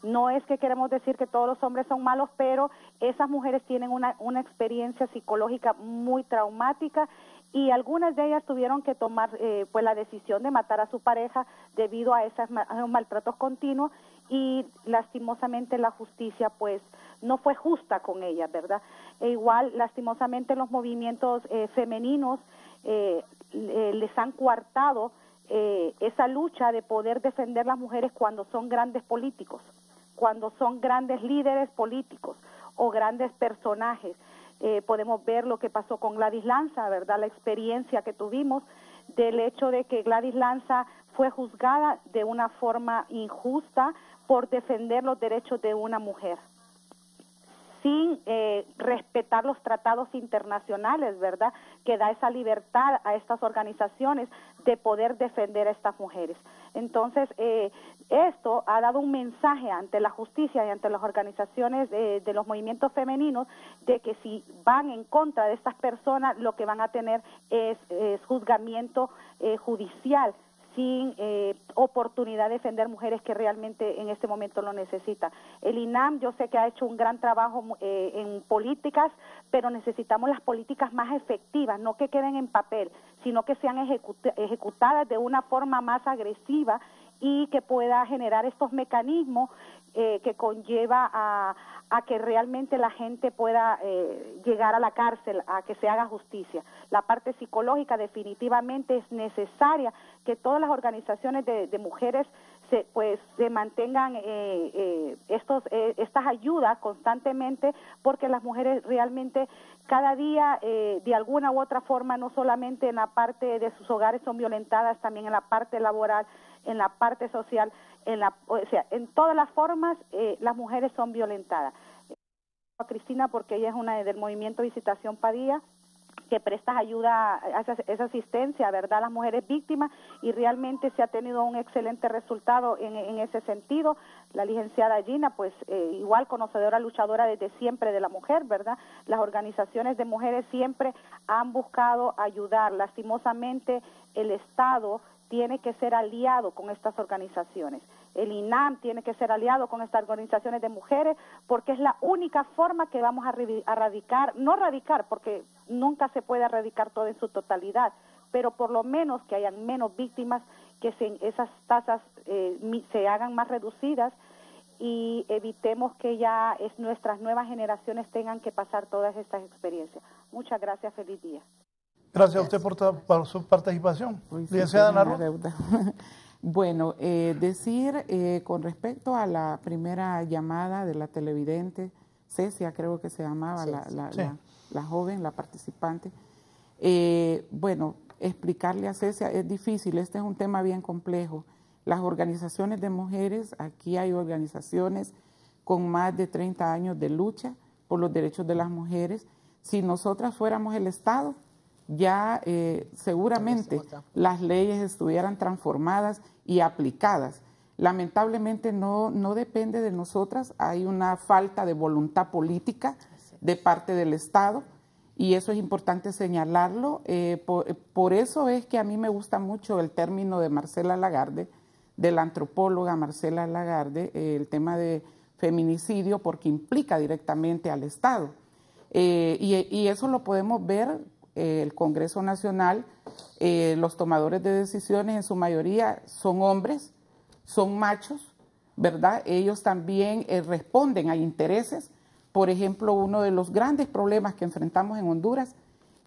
[SPEAKER 11] No es que queremos decir que todos los hombres son malos, pero esas mujeres tienen una experiencia psicológica muy traumática, y algunas de ellas tuvieron que tomar pues la decisión de matar a su pareja debido a esos maltratos continuos, y lastimosamente la justicia pues no fue justa con ellas, ¿verdad? E igual, lastimosamente, los movimientos femeninos les han coartado esa lucha de poder defender las mujeres cuando son grandes políticos, cuando son grandes líderes políticos o grandes personajes. Podemos ver lo que pasó con Gladys Lanza, ¿verdad? La experiencia que tuvimos del hecho de que Gladys Lanza fue juzgada de una forma injusta por defender los derechos de una mujer, sin respetar los tratados internacionales, ¿verdad?, que da esa libertad a estas organizaciones de poder defender a estas mujeres. Entonces, esto ha dado un mensaje ante la justicia y ante las organizaciones de los movimientos femeninos de que si van en contra de estas personas, lo que van a tener es juzgamiento judicial, sin oportunidad de defender mujeres que realmente en este momento lo necesitan. El INAM, yo sé que ha hecho un gran trabajo en políticas, pero necesitamos las políticas más efectivas, no que queden en papel, sino que sean ejecutadas de una forma más agresiva y que pueda generar estos mecanismos que conlleva a que realmente la gente pueda llegar a la cárcel, a que se haga justicia. La parte psicológica definitivamente es necesaria, que todas las organizaciones de mujeres se mantengan estas ayudas constantemente, porque las mujeres realmente cada día de alguna u otra forma, no solamente en la parte de sus hogares son violentadas, también en la parte laboral, en la parte social, en todas las formas las mujeres son violentadas. A Cristina, porque ella es una del movimiento Visitación Padilla, que presta ayuda, esa asistencia, ¿verdad?, a las mujeres víctimas, y realmente se ha tenido un excelente resultado en ese sentido. La licenciada Gina, pues igual conocedora, luchadora desde siempre de la mujer, ¿verdad? Las organizaciones de mujeres siempre han buscado ayudar. Lastimosamente, el Estado tiene que ser aliado con estas organizaciones. El INAM tiene que ser aliado con estas organizaciones de mujeres, porque es la única forma que vamos a erradicar, no erradicar, porque nunca se puede erradicar todo en su totalidad, pero por lo menos que hayan menos víctimas, que esas tasas se hagan más reducidas y evitemos que ya nuestras nuevas generaciones tengan que pasar todas estas experiencias. Muchas gracias, feliz día.
[SPEAKER 3] Gracias a usted por su participación. Licenciada Narro.
[SPEAKER 6] Bueno, decir con respecto a la primera llamada de la televidente, Cecia creo que se llamaba, la joven, la participante, bueno, explicarle a Cecia es difícil, este es un tema bien complejo. Las organizaciones de mujeres, aquí hay organizaciones con más de 30 años de lucha por los derechos de las mujeres. Si nosotras fuéramos el Estado, ya seguramente las leyes estuvieran transformadas y aplicadas. Lamentablemente no depende de nosotras, hay una falta de voluntad política de parte del Estado y eso es importante señalarlo. Por eso es que a mí me gusta mucho el término de Marcela Lagarde, de la antropóloga Marcela Lagarde, el tema de feminicidio, porque implica directamente al Estado. Y eso lo podemos ver. El Congreso Nacional, los tomadores de decisiones en su mayoría son hombres, son machos, ¿verdad? Ellos también responden a intereses. Por ejemplo, uno de los grandes problemas que enfrentamos en Honduras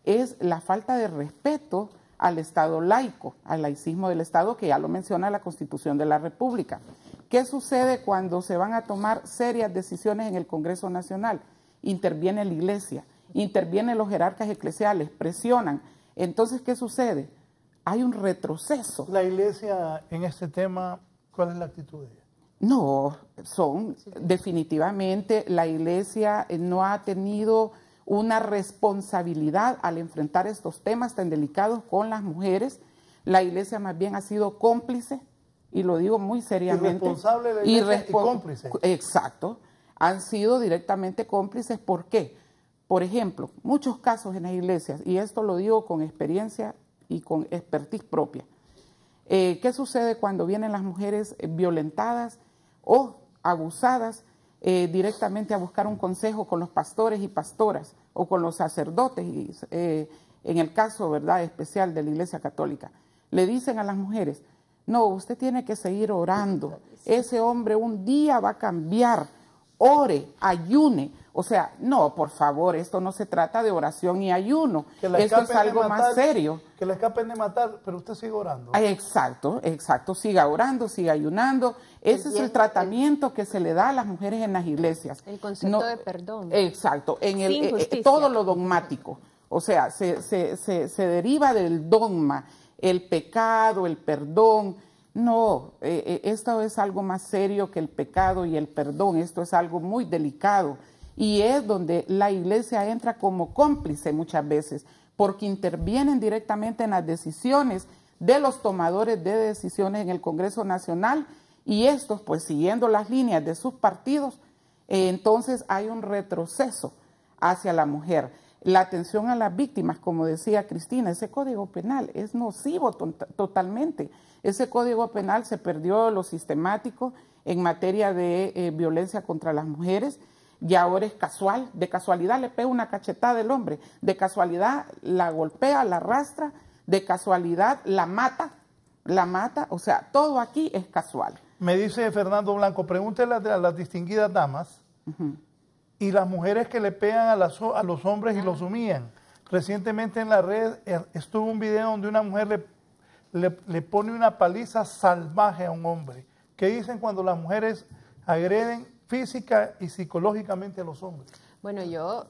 [SPEAKER 6] es la falta de respeto al Estado laico, al laicismo del Estado, que ya lo menciona la Constitución de la República. ¿Qué sucede cuando se van a tomar serias decisiones en el Congreso Nacional? Interviene la Iglesia. Intervienen los jerarcas eclesiales, presionan. Entonces, ¿qué sucede? Hay un retroceso.
[SPEAKER 3] La Iglesia en este tema, ¿cuál es la actitud de ella?
[SPEAKER 6] No, definitivamente la Iglesia no ha tenido una responsabilidad al enfrentar estos temas tan delicados con las mujeres. La Iglesia más bien ha sido cómplice, y lo digo muy seriamente.
[SPEAKER 3] Irresponsable de la Iglesia y cómplice.
[SPEAKER 6] Exacto. Han sido directamente cómplices. ¿Por qué? Por ejemplo, muchos casos en las iglesias, y esto lo digo con experiencia y con expertise propia. ¿Qué sucede cuando vienen las mujeres violentadas o abusadas directamente a buscar un consejo con los pastores y pastoras o con los sacerdotes, y, en el caso, ¿verdad?, especial de la Iglesia Católica? Le dicen a las mujeres, no, usted tiene que seguir orando, ese hombre un día va a cambiar, ore, ayune. O sea, no, por favor, esto no se trata de oración y ayuno. Esto es algo más serio.
[SPEAKER 3] Que le escapen de matar, pero usted sigue orando.
[SPEAKER 6] Exacto, exacto. Siga orando, siga ayunando. Ese es el tratamiento que se le da a las mujeres en las iglesias.
[SPEAKER 7] El concepto de perdón.
[SPEAKER 6] Exacto, todo lo dogmático. O sea, se deriva del dogma, el pecado, el perdón. No, esto es algo más serio que el pecado y el perdón. Esto es algo muy delicado. Y es donde la iglesia entra como cómplice muchas veces, porque intervienen directamente en las decisiones de los tomadores de decisiones en el Congreso Nacional, y estos, pues siguiendo las líneas de sus partidos, entonces hay un retroceso hacia la mujer. La atención a las víctimas, como decía Cristina, ese código penal es nocivo totalmente. Ese código penal se perdió lo sistemático en materia de violencia contra las mujeres, y ahora es casual, de casualidad le pega una cachetada del hombre, de casualidad la golpea, la arrastra, de casualidad la mata, o sea, todo aquí es casual.
[SPEAKER 3] Me dice Fernando Blanco, pregúntele a las distinguidas damas y las mujeres que le pegan a los hombres y los humillan. Recientemente en la red estuvo un video donde una mujer le pone una paliza salvaje a un hombre. ¿Qué dicen cuando las mujeres agreden física y psicológicamente a los hombres?
[SPEAKER 7] Bueno, yo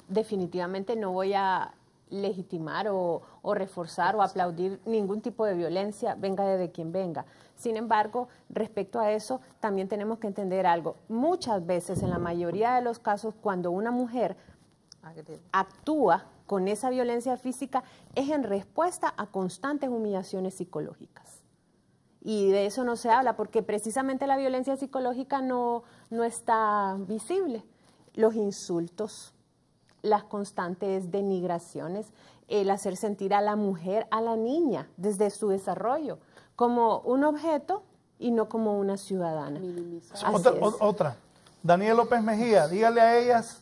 [SPEAKER 7] definitivamente no voy a legitimar o reforzar o aplaudir ningún tipo de violencia, venga de quien venga. Sin embargo, respecto a eso, también tenemos que entender algo. Muchas veces, en la mayoría de los casos, cuando una mujer actúa con esa violencia física, es en respuesta a constantes humillaciones psicológicas. Y de eso no se habla, porque precisamente la violencia psicológica no está visible. Los insultos, las constantes denigraciones, el hacer sentir a la mujer, a la niña, desde su desarrollo, como un objeto y no como una ciudadana.
[SPEAKER 3] Otra. Daniel López Mejía, dígale a ellas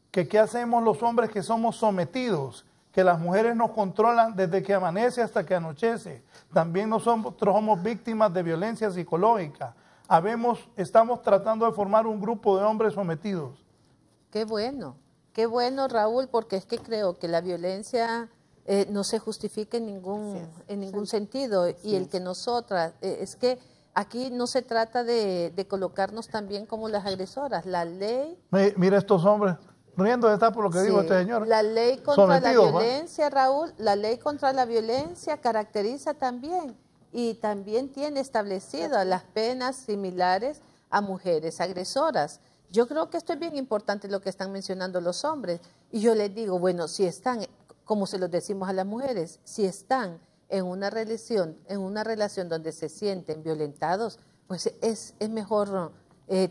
[SPEAKER 3] que qué hacemos los hombres que somos sometidos, que las mujeres nos controlan desde que amanece hasta que anochece. También nosotros somos víctimas de violencia psicológica. Estamos tratando de formar un grupo de hombres sometidos.
[SPEAKER 4] Qué bueno, Raúl, porque es que creo que la violencia no se justifica en ningún sentido. Y el que nosotras, es que aquí no se trata de colocarnos también como las agresoras. La ley...
[SPEAKER 3] Mira estos hombres... riendo está por lo que digo este señor.
[SPEAKER 4] La ley contra la violencia, Raúl, la ley contra la violencia caracteriza también y también tiene establecido las penas similares a mujeres agresoras. Yo creo que esto es bien importante lo que están mencionando los hombres. Y yo les digo, bueno, si están, como se los decimos a las mujeres, si están en una relación donde se sienten violentados, pues es mejor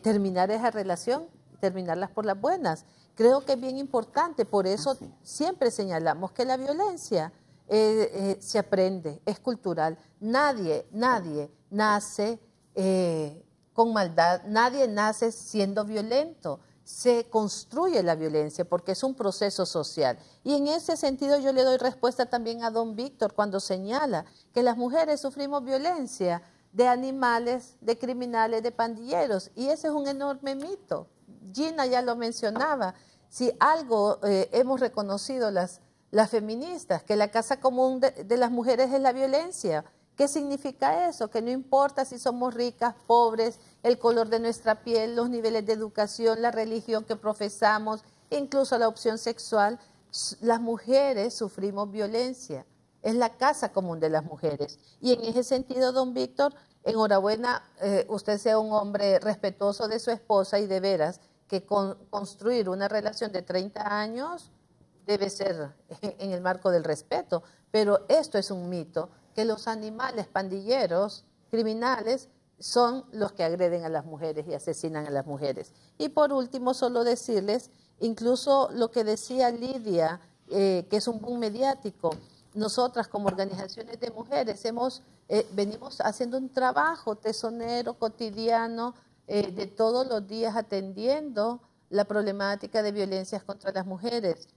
[SPEAKER 4] terminar esa relación, terminarlas por las buenas. Creo que es bien importante, por eso siempre señalamos que la violencia se aprende, es cultural. Nadie nace con maldad, nadie nace siendo violento. Se construye la violencia porque es un proceso social. Y en ese sentido yo le doy respuesta también a don Víctor cuando señala que las mujeres sufrimos violencia de animales, de criminales, de pandilleros. Y ese es un enorme mito. Gina ya lo mencionaba, si algo hemos reconocido las feministas, que la casa común de las mujeres es la violencia. ¿Qué significa eso? Que no importa si somos ricas, pobres, el color de nuestra piel, los niveles de educación, la religión que profesamos, incluso la opción sexual, las mujeres sufrimos violencia. Es la casa común de las mujeres. Y en ese sentido, don Víctor, enhorabuena, usted sea un hombre respetuoso de su esposa y de veras que construir una relación de 30 años debe ser en el marco del respeto. Pero esto es un mito, que los animales pandilleros, criminales, son los que agreden a las mujeres y asesinan a las mujeres. Y por último, solo decirles, incluso lo que decía Lidia, que es un boom mediático, nosotras como organizaciones de mujeres venimos haciendo un trabajo tesonero, cotidiano, de todos los días atendiendo la problemática de violencias contra las mujeres.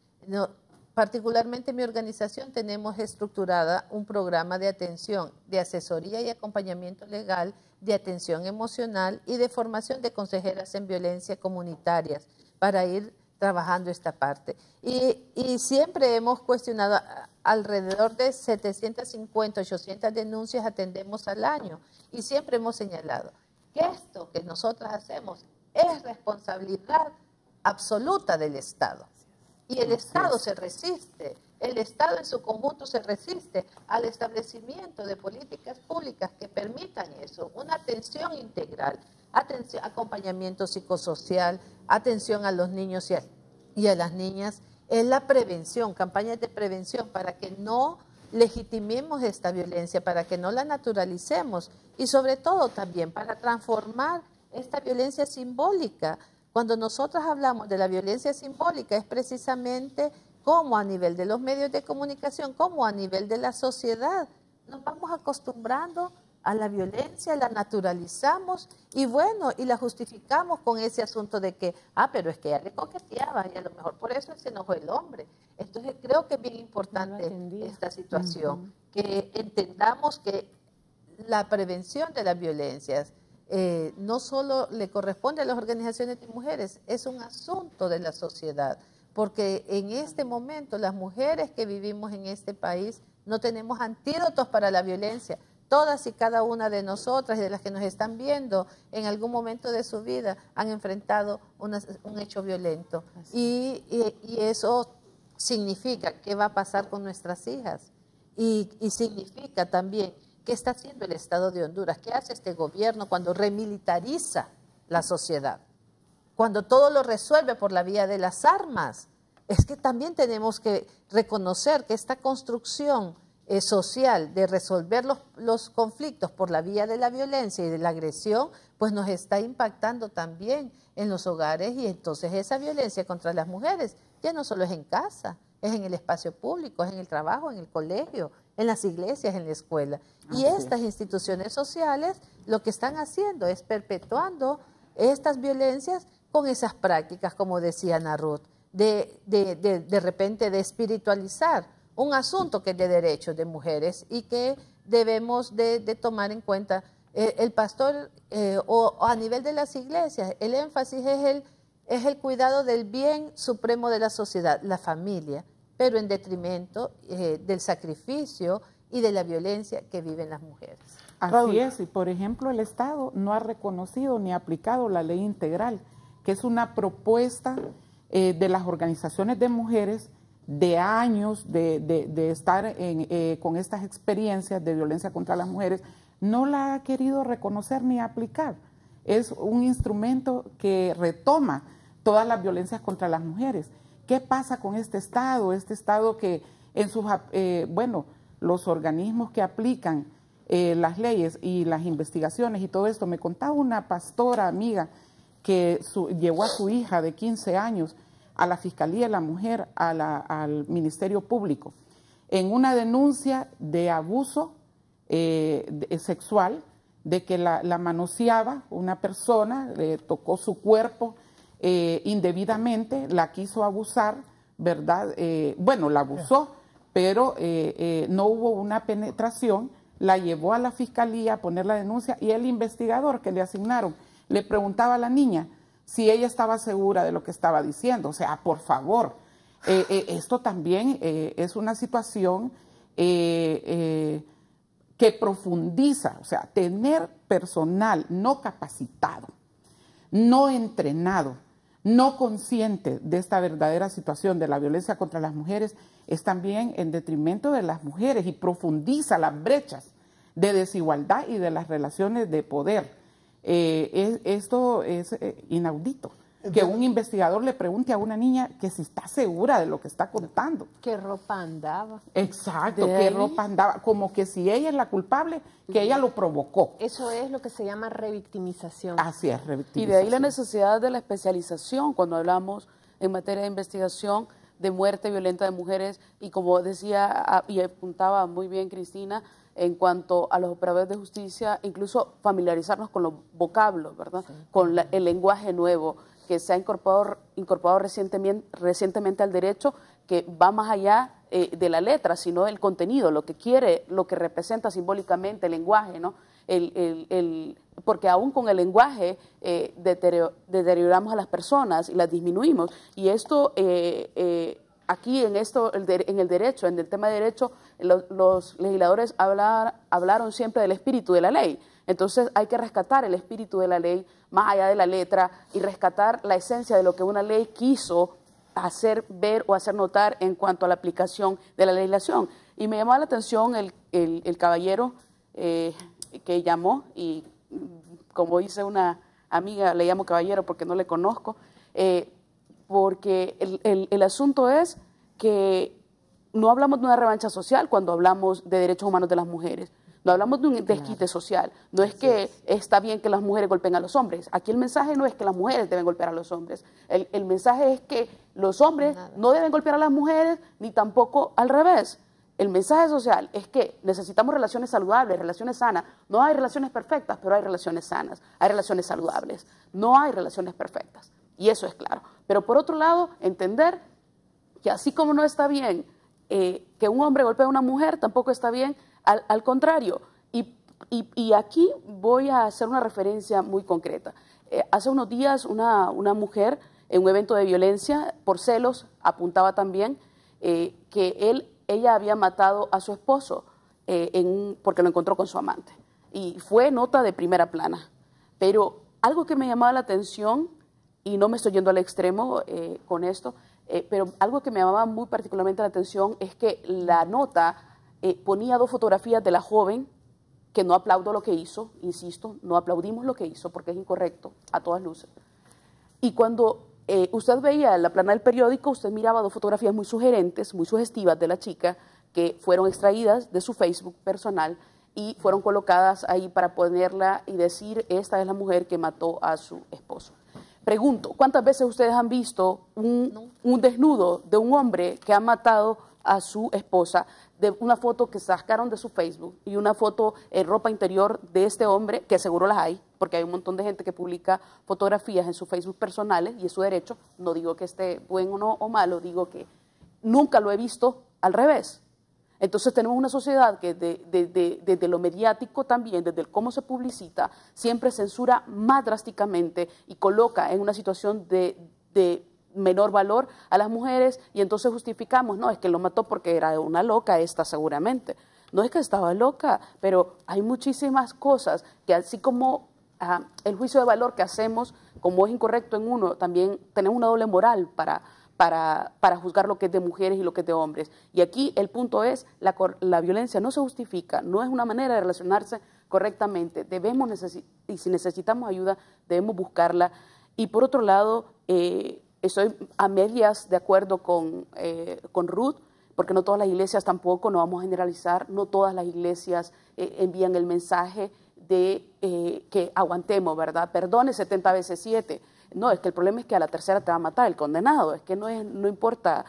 [SPEAKER 4] Particularmente en mi organización tenemos estructurada un programa de atención, de asesoría y acompañamiento legal de atención emocional y de formación de consejeras en violencia comunitarias para ir trabajando esta parte. Y siempre hemos cuestionado, alrededor de 750, 800 denuncias atendemos al año, y siempre hemos señalado que esto que nosotras hacemos es responsabilidad absoluta del Estado. Y el Estado se resiste, el Estado en su conjunto se resiste al establecimiento de políticas públicas que permitan eso, una atención integral, atención, acompañamiento psicosocial, atención a los niños y a las niñas, en la prevención, campañas de prevención para que no legitimemos esta violencia, para que no la naturalicemos y sobre todo también para transformar esta violencia simbólica. Cuando nosotras hablamos de la violencia simbólica es precisamente como a nivel de los medios de comunicación, como a nivel de la sociedad. Nos vamos acostumbrando a la violencia, la naturalizamos y bueno, y la justificamos con ese asunto de que, pero es que ella le coqueteaba y a lo mejor por eso se enojó el hombre. Entonces creo que es bien importante esta situación, que entendamos que la prevención de las violencias no solo le corresponde a las organizaciones de mujeres, es un asunto de la sociedad, porque en este momento las mujeres que vivimos en este país no tenemos antídotos para la violencia. Todas y cada una de nosotras y de las que nos están viendo en algún momento de su vida han enfrentado un hecho violento. Y eso significa qué va a pasar con nuestras hijas y significa también qué está haciendo el Estado de Honduras, qué hace este gobierno cuando remilitariza la sociedad, cuando todo lo resuelve por la vía de las armas. Es que también tenemos que reconocer que esta construcción social de resolver los conflictos por la vía de la violencia y de la agresión, pues nos está impactando también en los hogares, y entonces esa violencia contra las mujeres ya no solo es en casa, es en el espacio público, es en el trabajo, en el colegio, en las iglesias, en la escuela. Y estas instituciones sociales lo que están haciendo es perpetuando estas violencias con esas prácticas, como decía Ana Ruth, de repente de espiritualizar un asunto que es de derechos de mujeres y que debemos de tomar en cuenta. El pastor o a nivel de las iglesias, el énfasis es el cuidado del bien supremo de la sociedad, la familia, pero en detrimento del sacrificio y de la violencia que viven las mujeres.
[SPEAKER 6] Así es, y por ejemplo el Estado no ha reconocido ni aplicado la ley integral, que es una propuesta de las organizaciones de mujeres de años de estar con estas experiencias de violencia contra las mujeres. No la ha querido reconocer ni aplicar. Es un instrumento que retoma todas las violencias contra las mujeres. ¿Qué pasa con este Estado? Este Estado que en sus, los organismos que aplican las leyes y las investigaciones y todo esto, me contaba una pastora amiga que llevó a su hija de 15 años a la Fiscalía de la Mujer, al Ministerio Público, en una denuncia de abuso sexual, de que la manoseaba una persona, le tocó su cuerpo indebidamente, la quiso abusar, ¿verdad? La abusó, pero no hubo una penetración, la llevó a la Fiscalía a poner la denuncia y el investigador que le asignaron le preguntaba a la niña si ella estaba segura de lo que estaba diciendo. O sea, por favor, esto también es una situación que profundiza, o sea, tener personal no capacitado, no entrenado, no consciente de esta verdadera situación de la violencia contra las mujeres es también en detrimento de las mujeres y profundiza las brechas de desigualdad y de las relaciones de poder. Esto es inaudito, que un investigador le pregunte a una niña que si está segura de lo que está contando.
[SPEAKER 7] ¿Qué ropa andaba?
[SPEAKER 6] Exacto, qué ropa andaba, como que si ella es la culpable, que ella lo provocó.
[SPEAKER 7] Eso es lo que se llama revictimización.
[SPEAKER 6] Así es, revictimización.
[SPEAKER 5] Y de ahí la necesidad de la especialización cuando hablamos en materia de investigación de muerte violenta de mujeres, y como decía y apuntaba muy bien Cristina, en cuanto a los operadores de justicia, incluso familiarizarnos con los vocablos, ¿verdad? Sí. Con el lenguaje nuevo que se ha incorporado recientemente al derecho, que va más allá de la letra, sino el contenido, lo que quiere, lo que representa simbólicamente el lenguaje, ¿no? porque aún con el lenguaje deterioramos a las personas y las disminuimos. Y esto, aquí en el derecho, en el tema de derecho, los legisladores hablaron siempre del espíritu de la ley. Entonces hay que rescatar el espíritu de la ley más allá de la letra y rescatar la esencia de lo que una ley quiso hacer ver o hacer notar en cuanto a la aplicación de la legislación. Y me llamó la atención el caballero que llamó, y como dice una amiga, le llamo caballero porque no le conozco, porque el asunto es que no hablamos de una revancha social cuando hablamos de derechos humanos de las mujeres. No hablamos de un desquite social. No es que está bien que las mujeres golpeen a los hombres. Aquí el mensaje no es que las mujeres deben golpear a los hombres. El mensaje es que los hombres no deben golpear a las mujeres, ni tampoco al revés. El mensaje social es que necesitamos relaciones saludables, relaciones sanas. No hay relaciones perfectas, pero hay relaciones sanas. Hay relaciones saludables. No hay relaciones perfectas. Y eso es claro. Pero por otro lado, entender que así como no está bien que un hombre golpee a una mujer, tampoco está bien al contrario. Y aquí voy a hacer una referencia muy concreta. Hace unos días una mujer en un evento de violencia por celos apuntaba también que ella había matado a su esposo porque lo encontró con su amante. Y fue nota de primera plana. Pero algo que me llamaba la atención, y no me estoy yendo al extremo con esto, pero algo que me llamaba muy particularmente la atención es que la nota ponía dos fotografías de la joven, que no aplaudo lo que hizo, insisto, no aplaudimos lo que hizo porque es incorrecto a todas luces. Y cuando usted veía la plana del periódico, usted miraba dos fotografías muy sugerentes, muy sugestivas de la chica, que fueron extraídas de su Facebook personal y fueron colocadas ahí para ponerla y decir, esta es la mujer que mató a su esposo. Pregunto, ¿cuántas veces ustedes han visto un desnudo de un hombre que ha matado a su esposa, de una foto que sacaron de su Facebook y una foto en ropa interior de este hombre, que seguro las hay, porque hay un montón de gente que publica fotografías en su Facebook personales y es su derecho? No digo que esté bueno o malo, digo que nunca lo he visto al revés. Entonces tenemos una sociedad que desde lo mediático también, desde cómo se publicita, siempre censura más drásticamente y coloca en una situación de menor valor a las mujeres, y entonces justificamos, no, es que lo mató porque era una loca esta seguramente. No es que estaba loca, pero hay muchísimas cosas que así como el juicio de valor que hacemos, como es incorrecto en uno, también tenemos una doble moral para juzgar lo que es de mujeres y lo que es de hombres. Y aquí el punto es, la violencia no se justifica, no es una manera de relacionarse correctamente. Y si necesitamos ayuda, debemos buscarla. Y por otro lado, estoy a medias de acuerdo con Ruth, porque no todas las iglesias tampoco, no vamos a generalizar, no todas las iglesias envían el mensaje de que aguantemos, ¿verdad? Perdone 70 veces 7. No, es que el problema es que a la tercera te va a matar el condenado, es que no importa,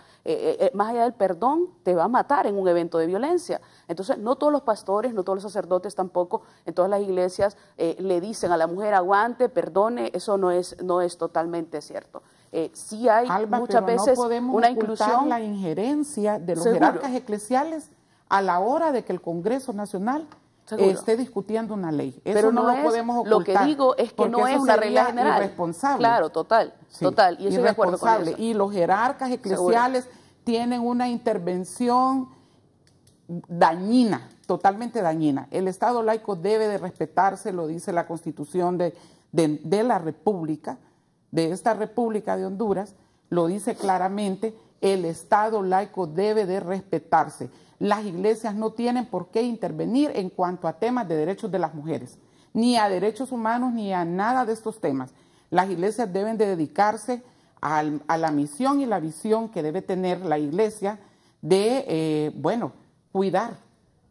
[SPEAKER 5] más allá del perdón, te va a matar en un evento de violencia. Entonces, no todos los pastores, no todos los sacerdotes tampoco, en todas las iglesias le dicen a la mujer aguante, perdone, eso no es totalmente cierto. Sí hay
[SPEAKER 6] Alba,
[SPEAKER 5] muchas veces
[SPEAKER 6] no podemos
[SPEAKER 5] una inclusión.
[SPEAKER 6] La injerencia de los
[SPEAKER 5] Seguro.
[SPEAKER 6] jerarcas eclesiales a la hora de que el Congreso Nacional esté discutiendo una ley. Eso
[SPEAKER 5] Pero
[SPEAKER 6] no lo podemos ocultar.
[SPEAKER 5] Lo que digo es que no es una regla general.
[SPEAKER 6] Irresponsable.
[SPEAKER 5] Claro, total. Y estoy de acuerdo con eso.
[SPEAKER 6] Y los jerarcas eclesiales tienen una intervención dañina, totalmente dañina. El Estado laico debe de respetarse, lo dice la Constitución de la República, de esta República de Honduras, lo dice claramente, el Estado laico debe de respetarse. Las iglesias no tienen por qué intervenir en cuanto a temas de derechos de las mujeres, ni a derechos humanos, ni a nada de estos temas. Las iglesias deben de dedicarse a la misión y la visión que debe tener la iglesia de, cuidar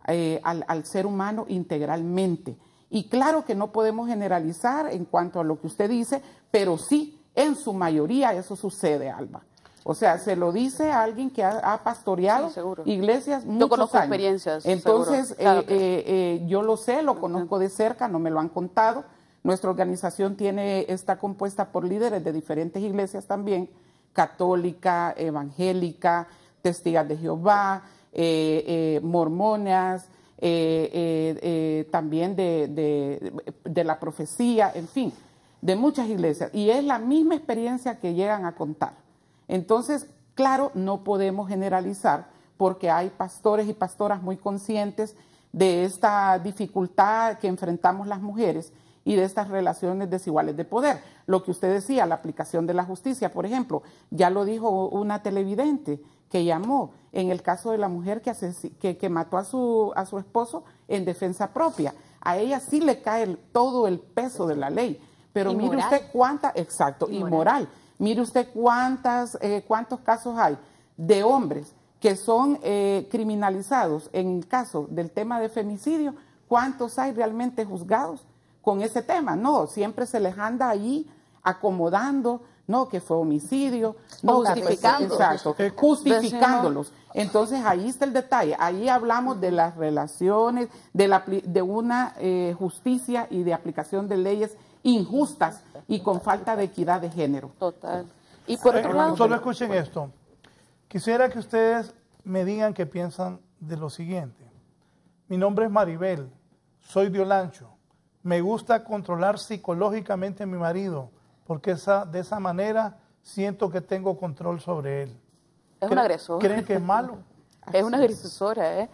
[SPEAKER 6] al ser humano integralmente. Y claro que no podemos generalizar en cuanto a lo que usted dice, pero sí, en su mayoría eso sucede, Alba. O sea, se lo dice a alguien que ha pastoreado iglesias muchos
[SPEAKER 5] Yo conozco
[SPEAKER 6] años.
[SPEAKER 5] Experiencias.
[SPEAKER 6] Entonces,
[SPEAKER 5] claro
[SPEAKER 6] yo lo sé, lo conozco de cerca, no me lo han contado. Nuestra organización está compuesta por líderes de diferentes iglesias también, católica, evangélica, testigos de Jehová, mormonas, también de la profecía, en fin, de muchas iglesias. Y es la misma experiencia que llegan a contar. Entonces, claro, no podemos generalizar porque hay pastores y pastoras muy conscientes de esta dificultad que enfrentamos las mujeres y de estas relaciones desiguales de poder. Lo que usted decía, la aplicación de la justicia, por ejemplo, ya lo dijo una televidente que llamó en el caso de la mujer que mató a su esposo en defensa propia. A ella sí le cae todo el peso de la ley, pero mire usted cuánta, exacto, inmoral. Mire usted cuántos casos hay de hombres que son criminalizados en caso del tema de femicidio. ¿Cuántos hay realmente juzgados con ese tema? No, siempre se les anda ahí acomodando, no, que fue homicidio, no, exacto, justificándolos. Entonces ahí está el detalle, ahí hablamos de las relaciones, de una justicia y de aplicación de leyes injustas y con falta de equidad de género.
[SPEAKER 5] Total. Y por otro lado,
[SPEAKER 3] solo escuchen esto. Quisiera que ustedes me digan qué piensan de lo siguiente. Mi nombre es Maribel, soy de Olancho. Me gusta controlar psicológicamente a mi marido, porque de esa manera siento que tengo control sobre él.
[SPEAKER 5] Es una agresora.
[SPEAKER 3] ¿Creen que es malo?
[SPEAKER 5] Es una agresora, ¿eh?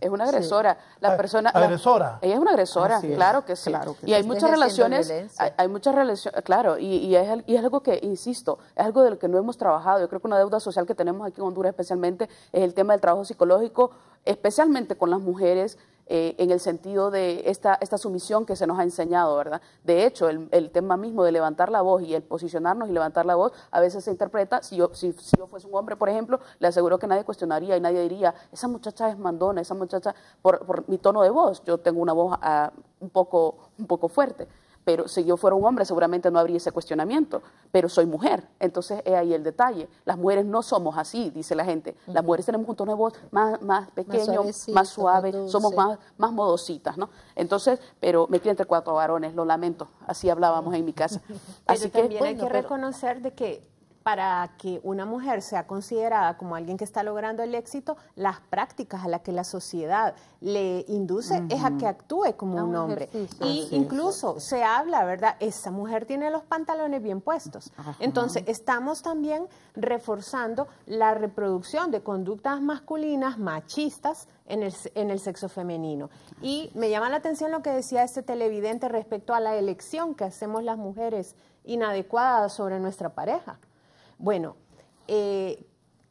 [SPEAKER 5] Es una agresora. Sí. La persona,
[SPEAKER 3] ¿Agresora?
[SPEAKER 5] Ella es una agresora, claro que sí. Claro que y hay muchas relaciones, hay muchas relaciones, claro, y es algo que, insisto, es algo de lo que no hemos trabajado. Yo creo que una deuda social que tenemos aquí en Honduras especialmente es el tema del trabajo psicológico, especialmente con las mujeres, en el sentido de esta sumisión que se nos ha enseñado, ¿verdad? De hecho, el tema mismo de levantar la voz y el posicionarnos y levantar la voz, a veces se interpreta, si yo fuese un hombre, por ejemplo, le aseguro que nadie cuestionaría y nadie diría, esa muchacha es mandona, esa muchacha, por mi tono de voz, yo tengo una voz un poco fuerte. Pero si yo fuera un hombre seguramente no habría ese cuestionamiento, pero soy mujer, entonces es ahí el detalle. Las mujeres no somos así, dice la gente. Las mujeres tenemos un tono de voz más pequeño, más suave, somos más modositas, ¿no? Entonces, pero me crié entre 4 varones, lo lamento, así hablábamos en mi casa. Así
[SPEAKER 7] pero también hay que reconocer de que para que una mujer sea considerada como alguien que está logrando el éxito, las prácticas a las que la sociedad le induce es a que actúe como un hombre. Y incluso se habla, ¿verdad? Esa mujer tiene los pantalones bien puestos. Entonces, estamos también reforzando la reproducción de conductas masculinas, machistas, en el sexo femenino. Y me llama la atención lo que decía este televidente respecto a la elección que hacemos las mujeres inadecuada sobre nuestra pareja. Bueno,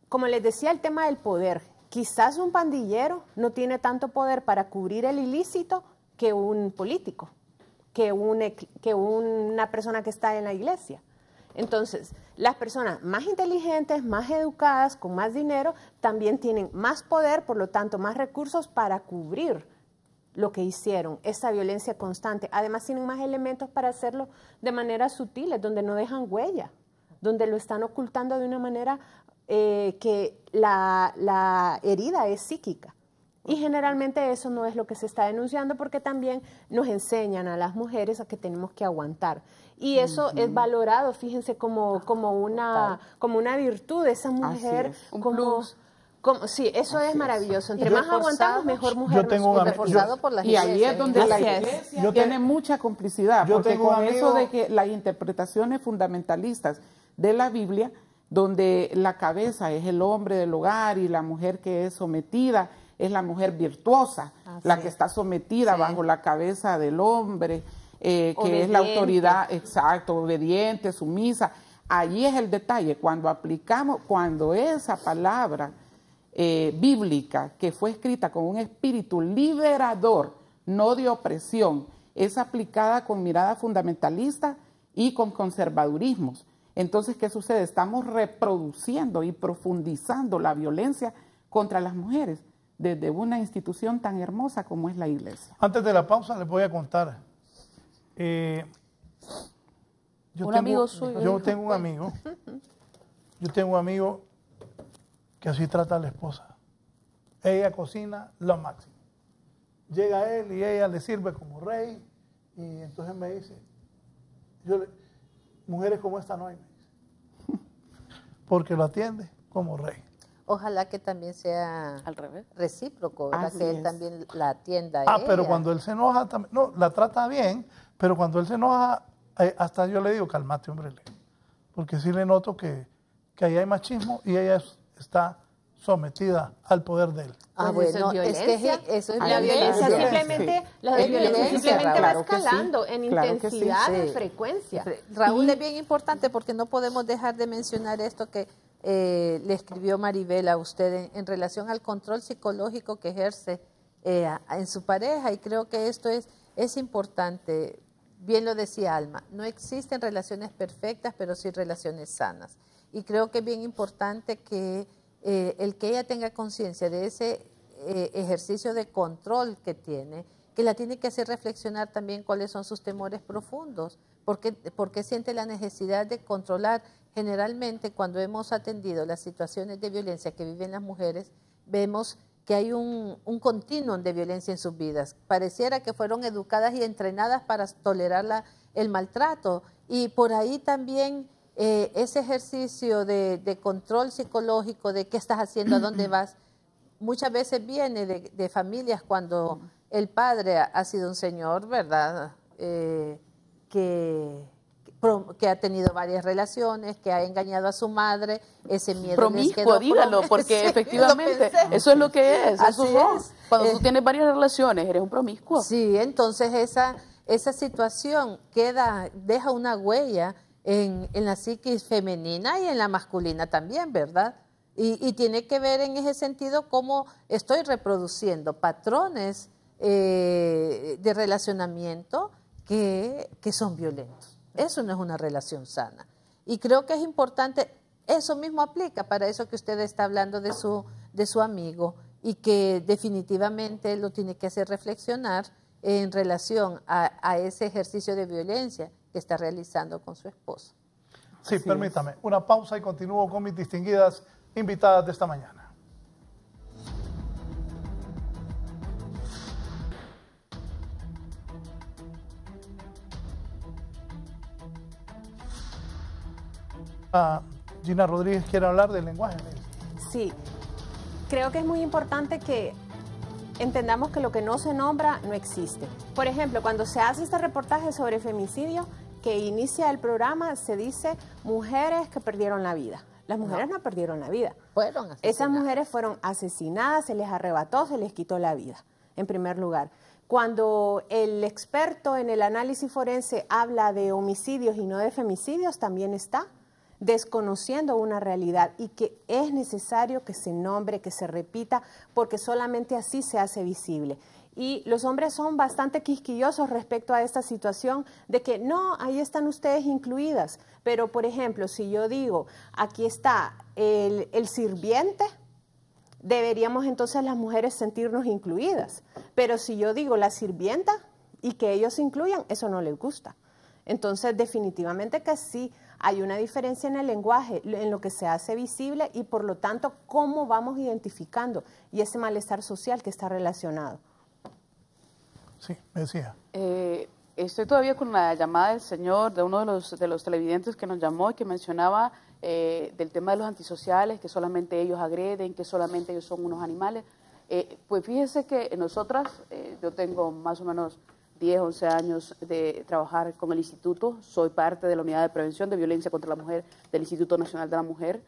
[SPEAKER 7] como les decía, el tema del poder. Quizás un pandillero no tiene tanto poder para cubrir el ilícito que un político, que una persona que está en la iglesia. Entonces, las personas más inteligentes, más educadas, con más dinero, también tienen más poder, por lo tanto, más recursos para cubrir lo que hicieron, esa violencia constante. Además, tienen más elementos para hacerlo de manera sutil, donde no dejan huella, donde lo están ocultando de una manera que la herida es psíquica. Y generalmente eso no es lo que se está denunciando porque también nos enseñan a las mujeres a que tenemos que aguantar. Y eso es valorado, fíjense, como una virtud de esa mujer. Sí, eso es maravilloso. Entre más aguantamos, mejor mujer nos
[SPEAKER 4] reforzado por las iglesias.
[SPEAKER 6] Y ahí es donde la iglesia tiene mucha complicidad, porque con eso de que las interpretaciones fundamentalistas de la Biblia, donde la cabeza es el hombre del hogar y la mujer que es sometida es la mujer virtuosa, la que está sometida bajo la cabeza del hombre, que es la autoridad, exacto, obediente, sumisa. Allí es el detalle, cuando esa palabra bíblica que fue escrita con un espíritu liberador, no de opresión, es aplicada con mirada fundamentalista y con conservadurismos. Entonces, ¿qué sucede? Estamos reproduciendo y profundizando la violencia contra las mujeres desde una institución tan hermosa como es la iglesia.
[SPEAKER 3] Antes de la pausa les voy a contar. Yo tengo un amigo que así trata a la esposa. Ella cocina lo máximo. Llega él y ella le sirve como rey y entonces me dice, mujeres como esta no hay, porque lo atiende como rey.
[SPEAKER 4] Ojalá que también sea
[SPEAKER 5] al revés,
[SPEAKER 4] recíproco, ¿verdad?
[SPEAKER 6] Así
[SPEAKER 4] Que él
[SPEAKER 6] es.
[SPEAKER 4] también la atienda a ella.
[SPEAKER 3] Pero cuando él se enoja, no, la trata bien, pero cuando él se enoja, hasta yo le digo, cálmate, hombre, porque sí le noto que ahí hay machismo y ella está sometida al poder de él.
[SPEAKER 4] Bueno, es que eso es
[SPEAKER 7] la violencia simplemente, la violencia simplemente va escalando en intensidad, en frecuencia.
[SPEAKER 4] Raúl, es bien importante porque no podemos dejar de mencionar esto que le escribió Maribel a usted en relación al control psicológico que ejerce en su pareja, y creo que esto es importante. Bien lo decía Alma, no existen relaciones perfectas, pero sí relaciones sanas. Y creo que es bien importante que el que ella tenga conciencia de ese ejercicio de control que tiene, que la tiene que hacer reflexionar también cuáles son sus temores profundos, porque siente la necesidad de controlar. Generalmente, cuando hemos atendido las situaciones de violencia que viven las mujeres, vemos que hay un continuum de violencia en sus vidas. Pareciera que fueron educadas y entrenadas para tolerar el maltrato, y por ahí también ese ejercicio de control psicológico, de qué estás haciendo, a dónde vas, muchas veces viene de familias cuando el padre ha sido un señor, ¿verdad? Que ha tenido varias relaciones, que ha engañado a su madre, ese miedo
[SPEAKER 5] promiscuo, dígalo, porque
[SPEAKER 4] sí,
[SPEAKER 5] efectivamente eso es lo que es.
[SPEAKER 4] Así es.
[SPEAKER 5] Cuando tú tienes varias relaciones, eres un promiscuo.
[SPEAKER 4] Sí, entonces esa situación deja una huella en la psiquis femenina y en la masculina también, ¿verdad? Y tiene que ver en ese sentido cómo estoy reproduciendo patrones de relacionamiento que son violentos. Eso no es una relación sana. Y creo que es importante, eso mismo aplica para eso que usted está hablando de su amigo, y que definitivamente lo tiene que hacer reflexionar en relación a ese ejercicio de violencia que está realizando con su esposa.
[SPEAKER 3] Sí, permítame, una pausa y continúo con mis distinguidas invitadas de esta mañana. Gina Rodríguez quiere hablar del lenguaje.
[SPEAKER 7] Sí, creo que es muy importante que entendamos que lo que no se nombra no existe. Por ejemplo, cuando se hace este reportaje sobre femicidio que inicia el programa, se dice mujeres que perdieron la vida. Las mujeres no perdieron la vida.
[SPEAKER 4] Fueron asesinadas.
[SPEAKER 7] Esas mujeres fueron asesinadas, se les arrebató, se les quitó la vida, en primer lugar. Cuando el experto en el análisis forense habla de homicidios y no de femicidios, también está desconociendo una realidad, y que es necesario que se nombre, que se repita, porque solamente así se hace visible. Y los hombres son bastante quisquillosos respecto a esta situación de que no, ahí están ustedes incluidas. Pero, por ejemplo, si yo digo, aquí está el sirviente, deberíamos entonces las mujeres sentirnos incluidas. Pero si yo digo la sirvienta y que ellos se incluyan, eso no les gusta. Entonces, definitivamente que sí hay una diferencia en el lenguaje, en lo que se hace visible, y por lo tanto, cómo vamos identificando y ese malestar social que está relacionado.
[SPEAKER 3] Sí, me decía.
[SPEAKER 5] Estoy todavía con la llamada del señor, de uno de los televidentes que nos llamó y que mencionaba del tema de los antisociales, que solamente ellos agreden, que solamente ellos son unos animales. Pues fíjese que nosotras, yo tengo más o menos 10, 11 años de trabajar con el instituto, soy parte de la unidad de prevención de violencia contra la mujer del Instituto Nacional de la Mujer,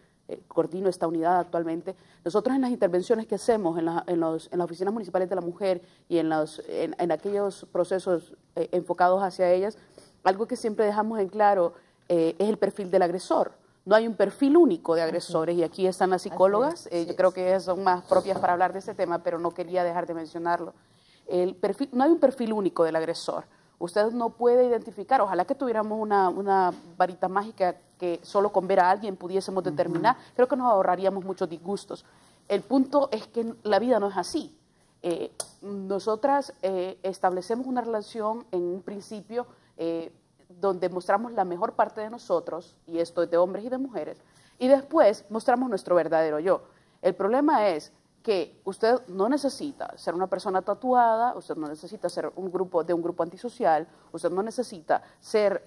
[SPEAKER 5] coordino esta unidad actualmente. Nosotros en las intervenciones que hacemos en las oficinas municipales de la mujer y en aquellos procesos enfocados hacia ellas, algo que siempre dejamos en claro es el perfil del agresor. No hay un perfil único de agresores, y aquí están las psicólogas, yo creo que son más propias para hablar de este tema, pero no quería dejar de mencionarlo. No hay un perfil único del agresor. Usted no puede identificar, ojalá que tuviéramos una varita mágica que solo con ver a alguien pudiésemos determinar, creo que nos ahorraríamos muchos disgustos. El punto es que la vida no es así. Nosotras establecemos una relación en un principio donde mostramos la mejor parte de nosotros, y esto es de hombres y de mujeres, y después mostramos nuestro verdadero yo. El problema es que usted no necesita ser una persona tatuada, usted no necesita ser de un grupo antisocial, usted no necesita ser,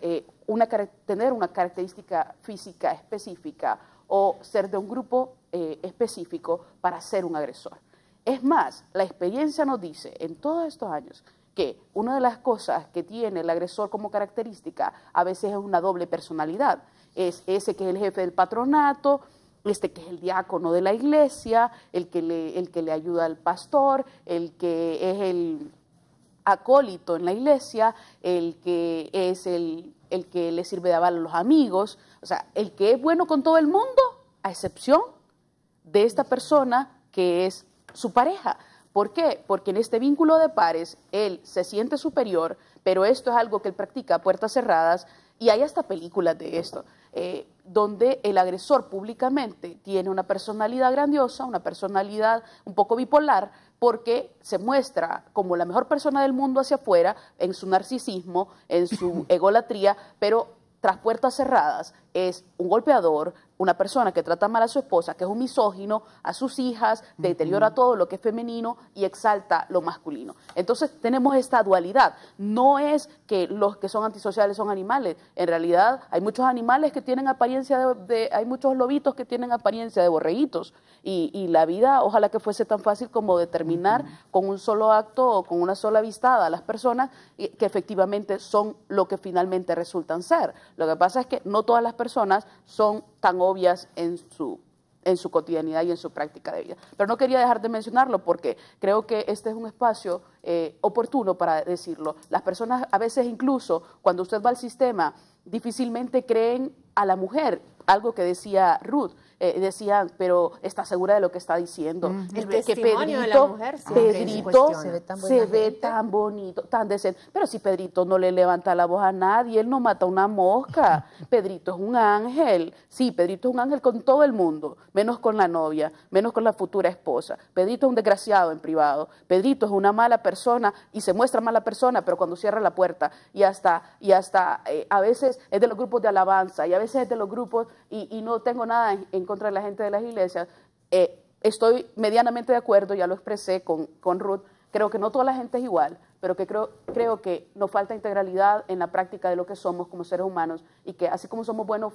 [SPEAKER 5] tener una característica física específica o ser de un grupo específico para ser un agresor. Es más, la experiencia nos dice en todos estos años que una de las cosas que tiene el agresor como característica a veces es una doble personalidad. Es ese que es el jefe del patronato, este que es el diácono de la iglesia, el que le ayuda al pastor, el que es el acólito en la iglesia, el que es el que le sirve de aval a los amigos, o sea, el que es bueno con todo el mundo, a excepción de esta persona que es su pareja. ¿Por qué? Porque en este vínculo de pares él se siente superior, pero esto es algo que él practica a puertas cerradas, y hay hasta películas de esto, donde el agresor públicamente tiene una personalidad grandiosa, una personalidad un poco bipolar, porque se muestra como la mejor persona del mundo hacia afuera, en su narcisismo, en su egolatría, pero tras puertas cerradas es un golpeador, una persona que trata mal a su esposa, que es un misógino, a sus hijas, deteriora todo lo que es femenino y exalta lo masculino. Entonces tenemos esta dualidad. No es que los que son antisociales son animales. En realidad hay muchos animales que tienen apariencia hay muchos lobitos que tienen apariencia de borreguitos. Y la vida, ojalá que fuese tan fácil como determinar con un solo acto o con una sola vistada a las personas que efectivamente son lo que finalmente resultan ser. Lo que pasa es que no todas las personas son tan obvias en su cotidianidad y en su práctica de vida. Pero no quería dejar de mencionarlo porque creo que este es un espacio oportuno para decirlo. Las personas a veces incluso cuando usted va al sistema difícilmente creen a la mujer, algo que decía Ruth. Decían, pero ¿está segura de lo que está diciendo?
[SPEAKER 7] El testimonio de la mujer
[SPEAKER 5] Pedrito se ve tan bonito, tan decente. Pero si Pedrito no le levanta la voz a nadie, él no mata una mosca. Pedrito es un ángel. Sí, Pedrito es un ángel con todo el mundo, menos con la novia, menos con la futura esposa. Pedrito es un desgraciado en privado. Pedrito es una mala persona y se muestra mala persona, pero cuando cierra la puerta y hasta a veces es de los grupos de alabanza y a veces es de los grupos, y no tengo nada en contra de la gente de las iglesias, estoy medianamente de acuerdo, ya lo expresé con Ruth, creo que no toda la gente es igual, pero que creo que nos falta integralidad en la práctica de lo que somos como seres humanos y que así como somos buenos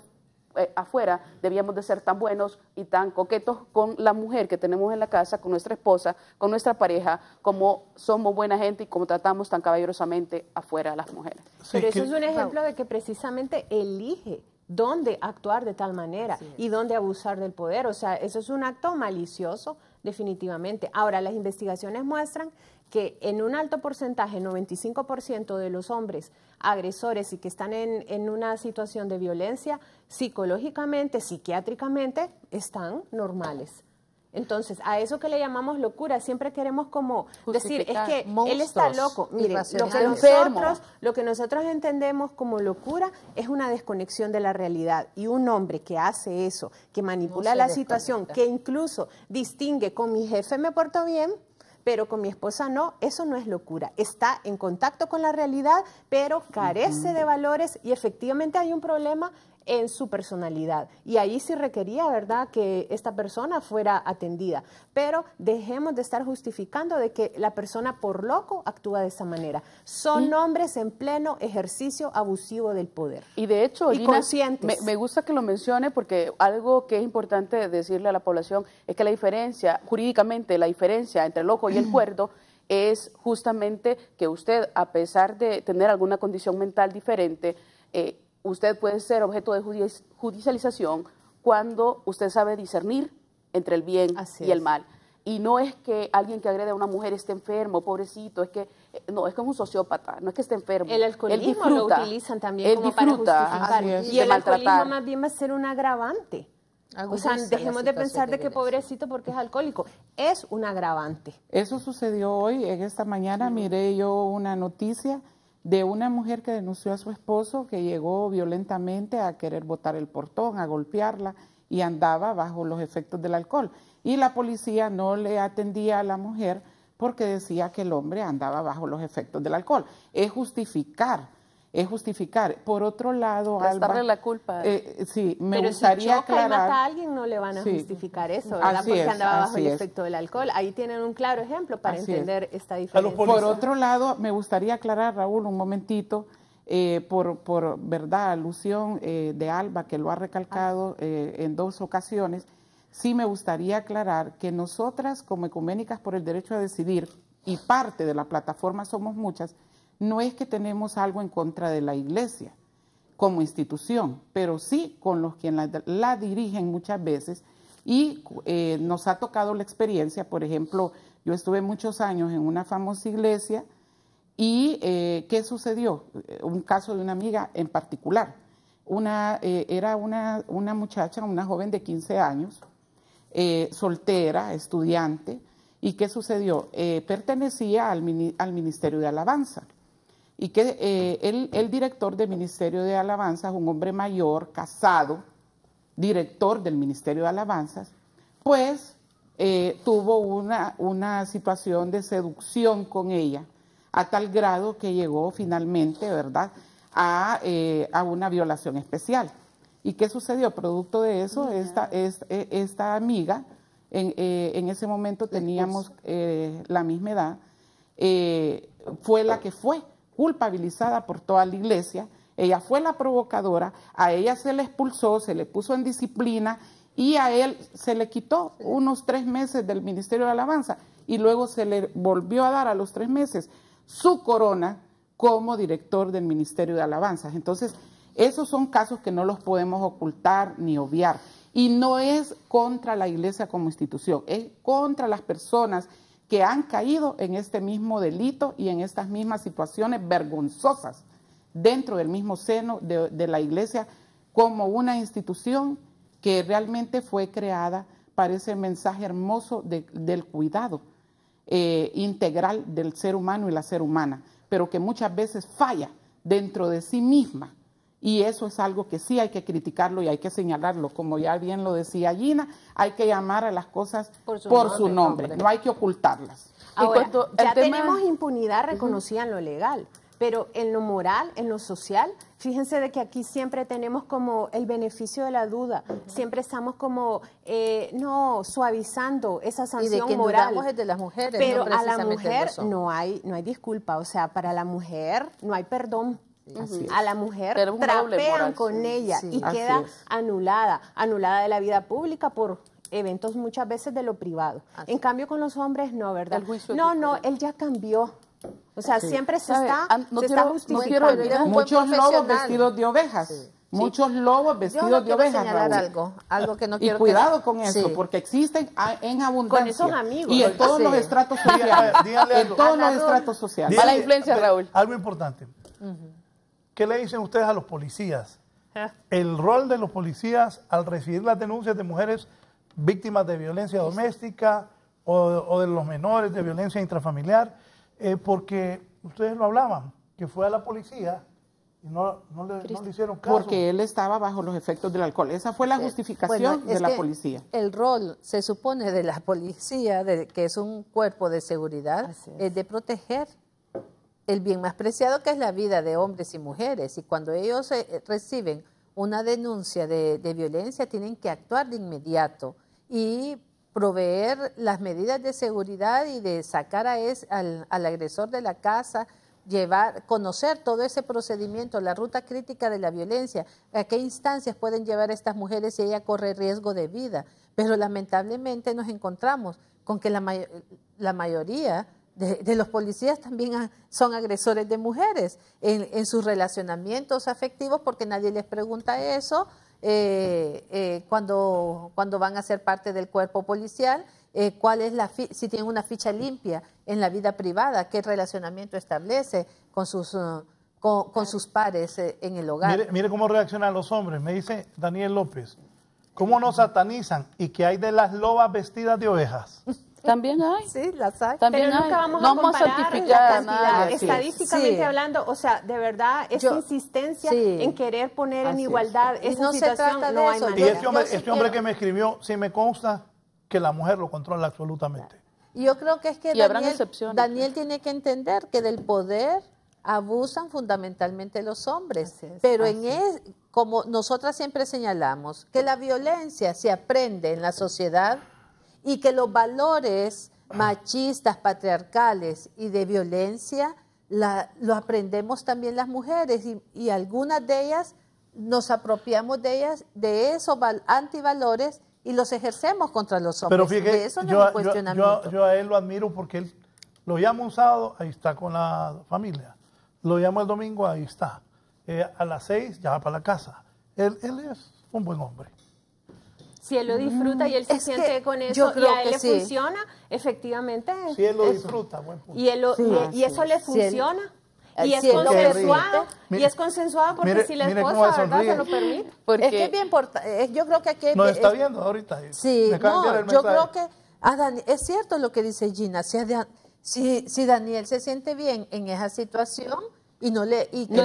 [SPEAKER 5] afuera, debíamos de ser tan buenos y tan coquetos con la mujer que tenemos en la casa, con nuestra esposa, con nuestra pareja, como somos buena gente y como tratamos tan caballerosamente afuera a las mujeres.
[SPEAKER 7] Pero eso es un ejemplo de que precisamente elige dónde actuar de tal manera y dónde abusar del poder. O sea, eso es un acto malicioso, definitivamente. Ahora, las investigaciones muestran que en un alto porcentaje, 95% de los hombres agresores y que están en una situación de violencia, psicológicamente, psiquiátricamente, están normales. Entonces, a eso que le llamamos locura, siempre queremos como decir, es que él está loco. Mire, lo que nosotros entendemos como locura es una desconexión de la realidad. Y un hombre que hace eso, que manipula la situación, que incluso distingue, con mi jefe me porto bien, pero con mi esposa no, eso no es locura. Está en contacto con la realidad, pero carece de valores y efectivamente hay un problema en su personalidad. Y ahí sí requería, ¿verdad?, que esta persona fuera atendida. Pero dejemos de estar justificando de que la persona por loco actúa de esa manera. Son hombres en pleno ejercicio abusivo del poder.
[SPEAKER 5] Y de hecho,
[SPEAKER 7] y
[SPEAKER 5] Lina,
[SPEAKER 7] conscientes.
[SPEAKER 5] me gusta que lo mencione porque algo que es importante decirle a la población es que la diferencia, jurídicamente, la diferencia entre el loco y el cuerdo es justamente que usted, a pesar de tener alguna condición mental diferente, usted puede ser objeto de judicialización cuando usted sabe discernir entre el bien y el mal. Y no es que alguien que agrede a una mujer esté enfermo, pobrecito, es que no, es como un sociópata, no es que esté enfermo.
[SPEAKER 7] El alcoholismo lo utilizan también como para justificar. Y el alcoholismo más bien va a ser un agravante. O sea, dejemos de pensar de que pobrecito porque es alcohólico. Es un agravante.
[SPEAKER 6] Eso sucedió hoy, en esta mañana miré yo una noticia de una mujer que denunció a su esposo que llegó violentamente a querer botar el portón, a golpearla y andaba bajo los efectos del alcohol. Y la policía no le atendía a la mujer porque decía que el hombre andaba bajo los efectos del alcohol. Es justificar. Por otro lado,
[SPEAKER 5] restarle la culpa.
[SPEAKER 6] Sí, me
[SPEAKER 7] pero
[SPEAKER 6] gustaría
[SPEAKER 7] si choca
[SPEAKER 6] aclarar.
[SPEAKER 7] Y mata a alguien, no le van a justificar eso, ¿verdad? Porque andaba bajo el efecto del alcohol. Ahí tienen un claro ejemplo para entender esta diferencia.
[SPEAKER 6] Por otro lado, me gustaría aclarar, Raúl, un momentito, por verdad, alusión de Alba, que lo ha recalcado en 2 ocasiones, sí me gustaría aclarar que nosotras, como Ecuménicas por el Derecho a Decidir, y parte de la plataforma Somos Muchas, no es que tenemos algo en contra de la Iglesia como institución, pero sí con los que la dirigen muchas veces, y nos ha tocado la experiencia. Por ejemplo, yo estuve muchos años en una famosa iglesia y ¿qué sucedió? Un caso de una amiga en particular. Era una muchacha, una joven de 15 años, soltera, estudiante. ¿Y qué sucedió? Pertenecía al Ministerio de Alabanza. Y que el director del Ministerio de Alabanzas, un hombre mayor, casado, director del Ministerio de Alabanzas, pues tuvo una situación de seducción con ella, a tal grado que llegó finalmente, ¿verdad?, a una violación especial. ¿Y qué sucedió? Producto de eso, esta amiga, en ese momento teníamos la misma edad, fue la que fue culpabilizada por toda la iglesia. Ella fue la provocadora, a ella se le expulsó, se le puso en disciplina y a él se le quitó unos 3 meses del Ministerio de Alabanza y luego se le volvió a dar a los 3 meses su corona como director del Ministerio de Alabanzas. Entonces, esos son casos que no los podemos ocultar ni obviar. Y no es contra la iglesia como institución, es contra las personas que han caído en este mismo delito y en estas mismas situaciones vergonzosas dentro del mismo seno de la iglesia como una institución que realmente fue creada para ese mensaje hermoso del cuidado integral del ser humano y la ser humana, pero que muchas veces falla dentro de sí misma. Y eso es algo que sí hay que criticarlo y hay que señalarlo. Como ya bien lo decía Gina, hay que llamar a las cosas por su nombre. No hay que ocultarlas.
[SPEAKER 7] Ahora, ya tenemos impunidad reconocida en lo legal, pero en lo moral, en lo social, fíjense de que aquí siempre tenemos como el beneficio de la duda, siempre estamos como suavizando esa sanción
[SPEAKER 4] y de que
[SPEAKER 7] moral.
[SPEAKER 4] es de las mujeres,
[SPEAKER 7] pero
[SPEAKER 4] no
[SPEAKER 7] a la mujer
[SPEAKER 4] no
[SPEAKER 7] hay disculpa, o sea, para la mujer no hay perdón. A la mujer
[SPEAKER 5] Tenemos
[SPEAKER 7] trapean con ella y
[SPEAKER 6] Así
[SPEAKER 7] queda
[SPEAKER 6] es.
[SPEAKER 7] anulada de la vida pública por eventos muchas veces de lo privado. En cambio con los hombres no, ¿verdad?
[SPEAKER 5] El juicio es
[SPEAKER 7] No,
[SPEAKER 5] diferente.
[SPEAKER 7] él ya cambió. O sea, siempre se
[SPEAKER 5] ¿Sabe?
[SPEAKER 7] está,
[SPEAKER 5] No
[SPEAKER 7] se
[SPEAKER 5] quiero-
[SPEAKER 7] está
[SPEAKER 5] no
[SPEAKER 7] justificando.
[SPEAKER 5] quiero olvidar-
[SPEAKER 6] Muchos lobos
[SPEAKER 4] profesional.
[SPEAKER 6] vestidos de ovejas. Muchos lobos
[SPEAKER 4] Yo
[SPEAKER 6] vestidos
[SPEAKER 4] no
[SPEAKER 6] de
[SPEAKER 4] quiero
[SPEAKER 6] ovejas,
[SPEAKER 4] señalar
[SPEAKER 6] Raúl.
[SPEAKER 4] algo que no
[SPEAKER 6] Y
[SPEAKER 4] quiero
[SPEAKER 6] cuidado
[SPEAKER 4] que...
[SPEAKER 6] con eso,
[SPEAKER 4] Sí.
[SPEAKER 6] porque existen en abundancia.
[SPEAKER 7] Con esos amigos.
[SPEAKER 6] Y en todos
[SPEAKER 4] Sí.
[SPEAKER 6] los estratos sociales.
[SPEAKER 3] Dígale
[SPEAKER 6] En
[SPEAKER 3] algo.
[SPEAKER 6] todos los
[SPEAKER 4] Ganador.
[SPEAKER 6] estratos sociales.
[SPEAKER 5] Mala influencia, Raúl.
[SPEAKER 3] Algo importante. ¿Qué le dicen ustedes a los policías? El rol de los policías al recibir las denuncias de mujeres víctimas de violencia doméstica o de los menores de violencia intrafamiliar, porque ustedes lo hablaban, que fue a la policía y no le hicieron caso.
[SPEAKER 6] Porque él estaba bajo los efectos del alcohol. Esa fue la justificación
[SPEAKER 4] Bueno, es
[SPEAKER 6] de la
[SPEAKER 4] que
[SPEAKER 6] policía.
[SPEAKER 4] El rol, se supone, de la policía, que es un cuerpo de seguridad, es de proteger el bien más preciado, que es la vida de hombres y mujeres. Y cuando ellos reciben una denuncia de violencia, tienen que actuar de inmediato y proveer las medidas de seguridad y de sacar al agresor de la casa, conocer todo ese procedimiento, la ruta crítica de la violencia, a qué instancias pueden llevar a estas mujeres si ella corre riesgo de vida. Pero lamentablemente nos encontramos con que la mayoría de los policías también son agresores de mujeres en sus relacionamientos afectivos, porque nadie les pregunta eso cuando van a ser parte del cuerpo policial. ¿Cuál es si tienen una ficha limpia en la vida privada? ¿Qué relacionamiento establece con sus pares en el hogar?
[SPEAKER 3] Mire cómo reaccionan los hombres. Me dice Daniel López, ¿cómo nos satanizan y que hay de las lobas vestidas de ovejas?
[SPEAKER 5] También hay.
[SPEAKER 4] Sí, las hay.
[SPEAKER 5] También
[SPEAKER 7] Pero nunca
[SPEAKER 5] hay.
[SPEAKER 7] vamos
[SPEAKER 5] No
[SPEAKER 7] a
[SPEAKER 5] vamos a
[SPEAKER 7] comparar
[SPEAKER 5] certificar
[SPEAKER 7] la
[SPEAKER 5] a
[SPEAKER 7] cantidad.
[SPEAKER 5] nadie.
[SPEAKER 7] Estadísticamente
[SPEAKER 4] Sí.
[SPEAKER 7] hablando, o sea, de verdad, esa insistencia en querer poner en
[SPEAKER 6] Así es.
[SPEAKER 7] igualdad
[SPEAKER 4] Y
[SPEAKER 7] esa
[SPEAKER 4] no se
[SPEAKER 7] situación,
[SPEAKER 4] trata de
[SPEAKER 7] no hay
[SPEAKER 4] eso.
[SPEAKER 3] Y
[SPEAKER 7] manera.
[SPEAKER 3] este hombre que me escribió, sí me consta que la mujer lo controla absolutamente.
[SPEAKER 4] Y yo creo que es que
[SPEAKER 5] Y habrán excepciones.
[SPEAKER 4] Daniel tiene que entender que del poder abusan fundamentalmente los hombres.
[SPEAKER 7] Así es,
[SPEAKER 4] pero
[SPEAKER 7] así
[SPEAKER 4] como nosotras siempre señalamos, que la violencia se aprende en la sociedad y que los valores machistas, patriarcales y de violencia lo aprendemos también las mujeres y algunas de ellas nos apropiamos de esos antivalores y los ejercemos contra los hombres.
[SPEAKER 3] Pero fíjate,
[SPEAKER 4] de eso no hay cuestionamiento.
[SPEAKER 3] yo a él lo admiro porque él lo llama un sábado, ahí está con la familia. Lo llama el domingo, ahí está. A las 6 ya va para la casa. Él es un buen hombre.
[SPEAKER 7] Si él lo disfruta y él se siente con eso y a él le funciona, efectivamente.
[SPEAKER 3] Si él lo disfruta, buen punto.
[SPEAKER 7] Y eso le funciona. Y es consensuado, porque si la esposa, ¿verdad?, se lo permite.
[SPEAKER 4] Porque es que es bien importante. Yo creo que aquí
[SPEAKER 3] nos está viendo ahorita.
[SPEAKER 4] Sí, yo creo que es cierto lo que dice Gina. Si Daniel se siente bien en esa situación y no le y
[SPEAKER 6] que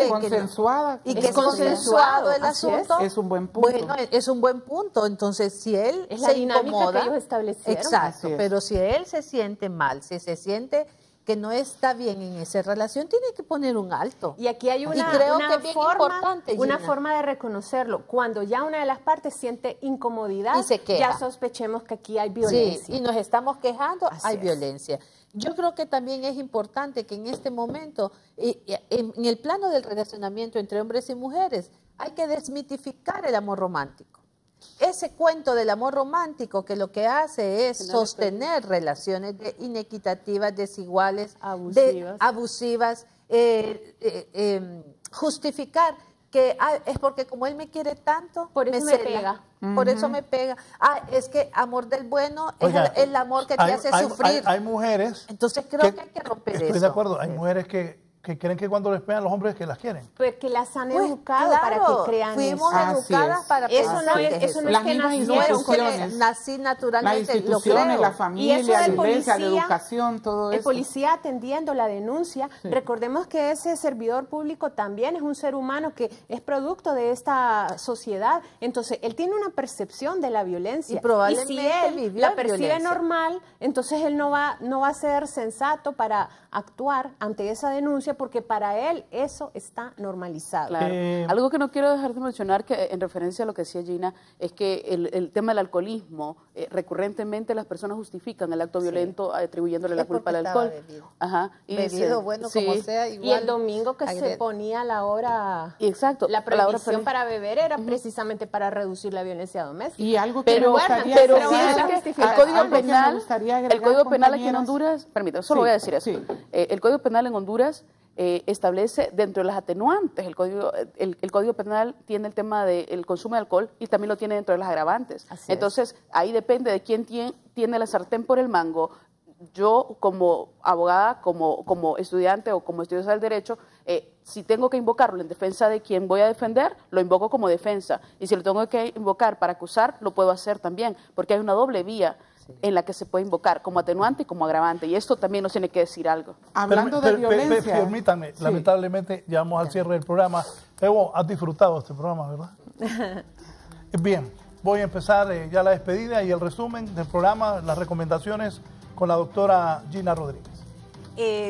[SPEAKER 6] es consensuado
[SPEAKER 4] el asunto,
[SPEAKER 6] es un buen punto.
[SPEAKER 4] Bueno, es un buen punto. Entonces, si él
[SPEAKER 7] es
[SPEAKER 4] se
[SPEAKER 7] la dinámica
[SPEAKER 4] incomoda,
[SPEAKER 7] que ellos establecieron.
[SPEAKER 4] Exacto, pero si él se siente mal, si se siente que no está bien en esa relación, tiene que poner un alto.
[SPEAKER 7] Y aquí hay una forma de reconocerlo. Cuando ya una de las partes siente incomodidad, ya sospechemos que aquí hay violencia.
[SPEAKER 4] Sí, y nos estamos quejando, hay violencia. Yo creo que también es importante que en este momento, en el plano del relacionamiento entre hombres y mujeres, hay que desmitificar el amor romántico. Ese cuento del amor romántico que lo que hace es sostener relaciones inequitativas, desiguales, abusivas, justificar que es porque como él me quiere tanto,
[SPEAKER 7] por eso me pega.
[SPEAKER 4] Por eso me pega. Es que amor del bueno es el amor que te hace sufrir.
[SPEAKER 3] Hay mujeres.
[SPEAKER 4] Entonces creo que hay que romper eso.
[SPEAKER 3] Estoy de acuerdo. Hay mujeres que creen que cuando les pegan los hombres que las quieren.
[SPEAKER 7] Pues que las han educado para que crean
[SPEAKER 4] fuimos educadas para
[SPEAKER 7] eso no es que
[SPEAKER 4] nací naturalmente.
[SPEAKER 6] Las instituciones, la familia, la iglesia, la educación, todo eso.
[SPEAKER 7] El policía atendiendo la denuncia. Sí. Recordemos que ese servidor público también es un ser humano que es producto de esta sociedad. Entonces, él tiene una percepción de la violencia.
[SPEAKER 4] Y probablemente
[SPEAKER 7] si él la percibe normal, entonces él no va a ser sensato para actuar ante esa denuncia, porque para él eso está normalizado.
[SPEAKER 5] Claro. Algo que no quiero dejar de mencionar, que en referencia a lo que decía Gina, es que el tema del alcoholismo, recurrentemente las personas justifican el acto violento atribuyéndole la culpa al alcohol.
[SPEAKER 4] Ajá. Bebido, bueno, como sea, igual.
[SPEAKER 7] Y el domingo que se ponía la hora, la prohibición para beber era precisamente para reducir la violencia doméstica.
[SPEAKER 6] Y algo que
[SPEAKER 5] pero el Código Penal aquí en Honduras, permítame, solo voy a decir eso. El Código Penal en Honduras establece dentro de las atenuantes, el Código Penal tiene el tema del consumo de alcohol y también lo tiene dentro de las agravantes. Entonces, ahí depende de quién tiene la sartén por el mango. Yo, como abogada, como estudiante o como estudiosa del derecho, si tengo que invocarlo en defensa de quien voy a defender, lo invoco como defensa. Y si lo tengo que invocar para acusar, lo puedo hacer también, porque hay una doble vía en la que se puede invocar como atenuante y como agravante, y esto también nos tiene que decir algo.
[SPEAKER 6] Hablando de violencia.
[SPEAKER 3] Permítanme, lamentablemente llegamos al cierre del programa. Evo, has disfrutado este programa, ¿verdad? Bien, voy a empezar ya la despedida y el resumen del programa, las recomendaciones con la doctora Gina Rodríguez.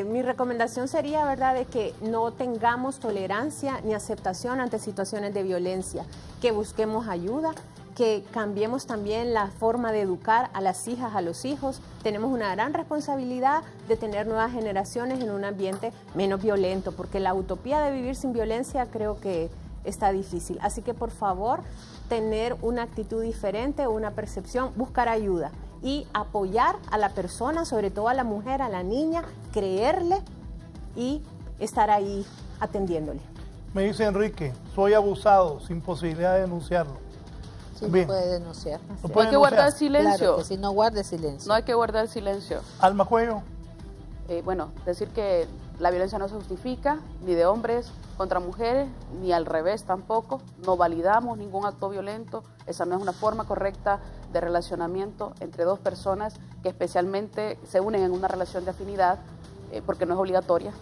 [SPEAKER 7] Mi recomendación sería, ¿verdad?, de que no tengamos tolerancia ni aceptación ante situaciones de violencia, que busquemos ayuda, que cambiemos también la forma de educar a las hijas, a los hijos. Tenemos una gran responsabilidad de tener nuevas generaciones en un ambiente menos violento, porque la utopía de vivir sin violencia creo que está difícil. Así que, por favor, tener una actitud diferente, una percepción, buscar ayuda y apoyar a la persona, sobre todo a la mujer, a la niña, creerle y estar ahí atendiéndole.
[SPEAKER 3] Me dice Enrique, soy abusado sin posibilidad de denunciarlo.
[SPEAKER 4] Sí, puede denunciar.
[SPEAKER 5] No hay que guardar silencio.
[SPEAKER 4] Claro que si no guarde silencio.
[SPEAKER 5] No hay que guardar silencio.
[SPEAKER 3] Alma Cuello.
[SPEAKER 5] Bueno, decir que la violencia no se justifica, ni de hombres contra mujeres, ni al revés tampoco. No validamos ningún acto violento. Esa no es una forma correcta de relacionamiento entre dos personas que especialmente se unen en una relación de afinidad, porque no es obligatoria.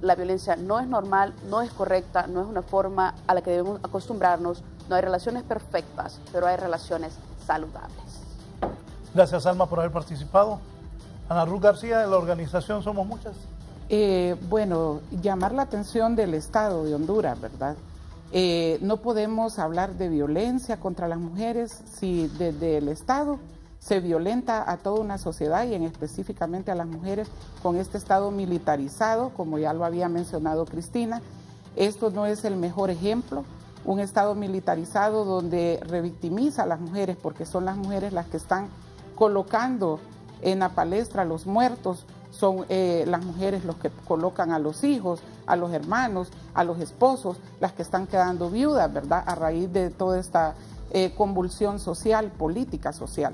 [SPEAKER 5] La violencia no es normal, no es correcta, no es una forma a la que debemos acostumbrarnos. No hay relaciones perfectas, pero hay relaciones saludables.
[SPEAKER 3] Gracias, Alma, por haber participado. Ana Ruth García, de la organización Somos Muchas.
[SPEAKER 6] Bueno, llamar la atención del Estado de Honduras, ¿verdad? No podemos hablar de violencia contra las mujeres si desde el Estado se violenta a toda una sociedad y en específicamente a las mujeres con este Estado militarizado, como ya lo había mencionado Cristina. Esto no es el mejor ejemplo. un Estado militarizado donde revictimiza a las mujeres, porque son las mujeres las que están colocando en la palestra a los muertos, son las mujeres los que colocan a los hijos, a los hermanos, a los esposos, las que están quedando viudas, ¿verdad?, a raíz de toda esta convulsión social, política social.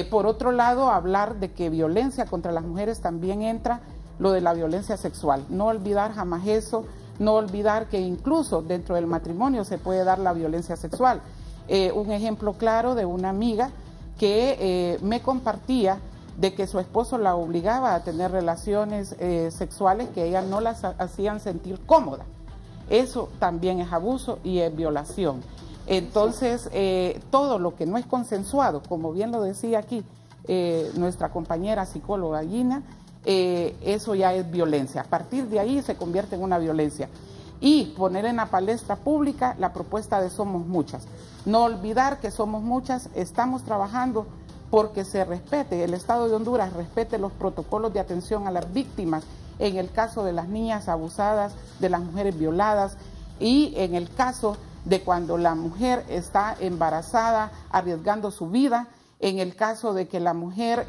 [SPEAKER 6] Por otro lado, hablar de que violencia contra las mujeres también entra lo de la violencia sexual. No olvidar jamás eso, no olvidar que incluso dentro del matrimonio se puede dar la violencia sexual. Un ejemplo claro de una amiga que me compartía de que su esposo la obligaba a tener relaciones sexuales que ella no las hacían sentir cómoda. Eso también es abuso y es violación. Entonces, todo lo que no es consensuado, como bien lo decía aquí nuestra compañera psicóloga Gina, eso ya es violencia. A partir de ahí se convierte en una violencia. Y poner en la palestra pública la propuesta de Somos Muchas. No olvidar que somos muchas, estamos trabajando porque se respete, el Estado de Honduras respete los protocolos de atención a las víctimas en el caso de las niñas abusadas, de las mujeres violadas y en el caso de cuando la mujer está embarazada, arriesgando su vida, en el caso de que la mujer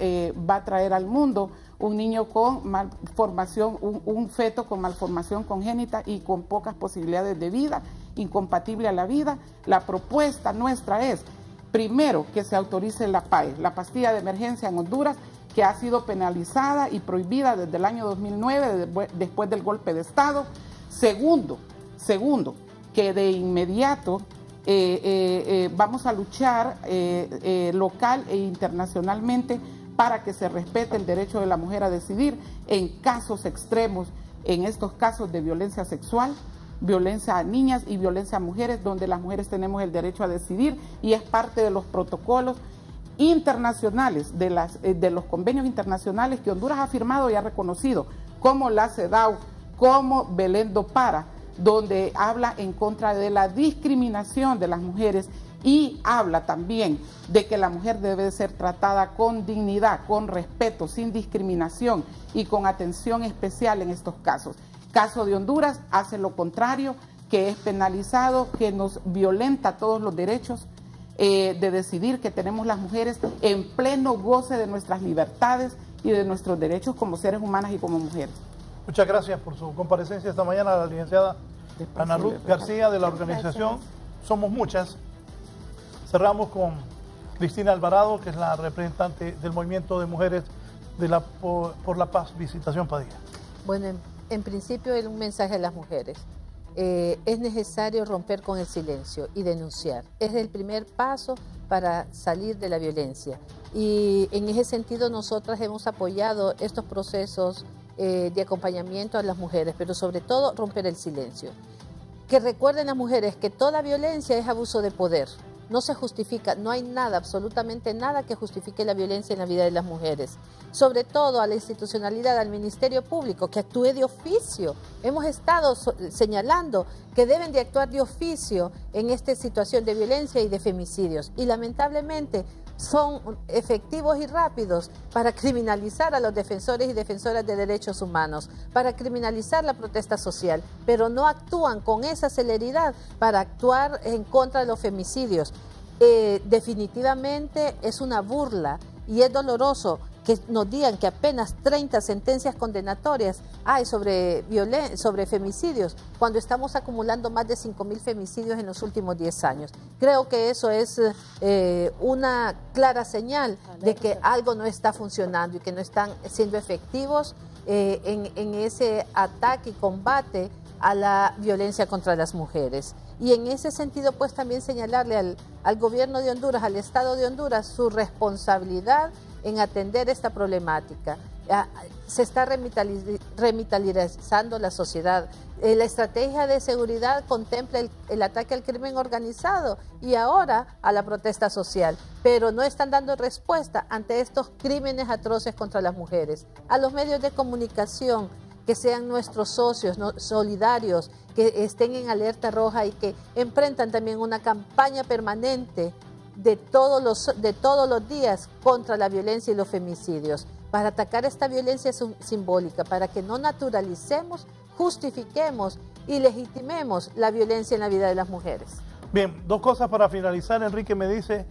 [SPEAKER 6] va a traer al mundo un niño con malformación, un feto con malformación congénita y con pocas posibilidades de vida, incompatible a la vida. La propuesta nuestra es, primero, que se autorice la PAE, la pastilla de emergencia en Honduras, que ha sido penalizada y prohibida desde el año 2009, después del golpe de Estado. Segundo, que de inmediato vamos a luchar local e internacionalmente para que se respete el derecho de la mujer a decidir en casos extremos, en estos casos de violencia sexual, violencia a niñas y violencia a mujeres, donde las mujeres tenemos el derecho a decidir y es parte de los protocolos internacionales, de los convenios internacionales que Honduras ha firmado y ha reconocido, como la CEDAW, como Belén do Para, donde habla en contra de la discriminación de las mujeres y habla también de que la mujer debe ser tratada con dignidad, con respeto, sin discriminación y con atención especial en estos casos. Caso de Honduras hace lo contrario, que es penalizado, que nos violenta todos los derechos de decidir que tenemos las mujeres en pleno goce de nuestras libertades y de nuestros derechos como seres humanas y como mujeres.
[SPEAKER 3] Muchas gracias por su comparecencia esta mañana, la licenciada Ana Ruth García de la organización Somos Muchas. Cerramos con Cristina Alvarado, que es la representante del Movimiento de Mujeres por la Paz, Visitación Padilla.
[SPEAKER 4] Bueno, en principio es un mensaje a las mujeres. Es necesario romper con el silencio y denunciar. Es el primer paso para salir de la violencia. Y en ese sentido nosotras hemos apoyado estos procesos de acompañamiento a las mujeres, pero sobre todo romper el silencio. Que recuerden las mujeres que toda violencia es abuso de poder. No se justifica, no hay nada, absolutamente nada que justifique la violencia en la vida de las mujeres. Sobre todo a la institucionalidad, al Ministerio Público, que actúe de oficio. Hemos estado señalando que deben de actuar de oficio en esta situación de violencia y de femicidios. Y lamentablemente son efectivos y rápidos para criminalizar a los defensores y defensoras de derechos humanos, para criminalizar la protesta social, pero no actúan con esa celeridad para actuar en contra de los femicidios. Definitivamente es una burla y es doloroso que nos digan que apenas 30 sentencias condenatorias hay sobre femicidios, cuando estamos acumulando más de 5.000 femicidios en los últimos 10 años. Creo que eso es una clara señal de que algo no está funcionando y que no están siendo efectivos en ese ataque y combate a la violencia contra las mujeres. Y en ese sentido, pues también señalarle al gobierno de Honduras, al Estado de Honduras, su responsabilidad en atender esta problemática. Se está revitalizando la sociedad. La estrategia de seguridad contempla el ataque al crimen organizado y ahora a la protesta social, pero no están dando respuesta ante estos crímenes atroces contra las mujeres. A los medios de comunicación, que sean nuestros socios solidarios, que estén en alerta roja y que emprendan también una campaña permanente de todos los días contra la violencia y los femicidios. para atacar esta violencia simbólica, para que no naturalicemos, justifiquemos y legitimemos la violencia en la vida de las mujeres.
[SPEAKER 3] Bien, dos cosas para finalizar. Enrique me dice,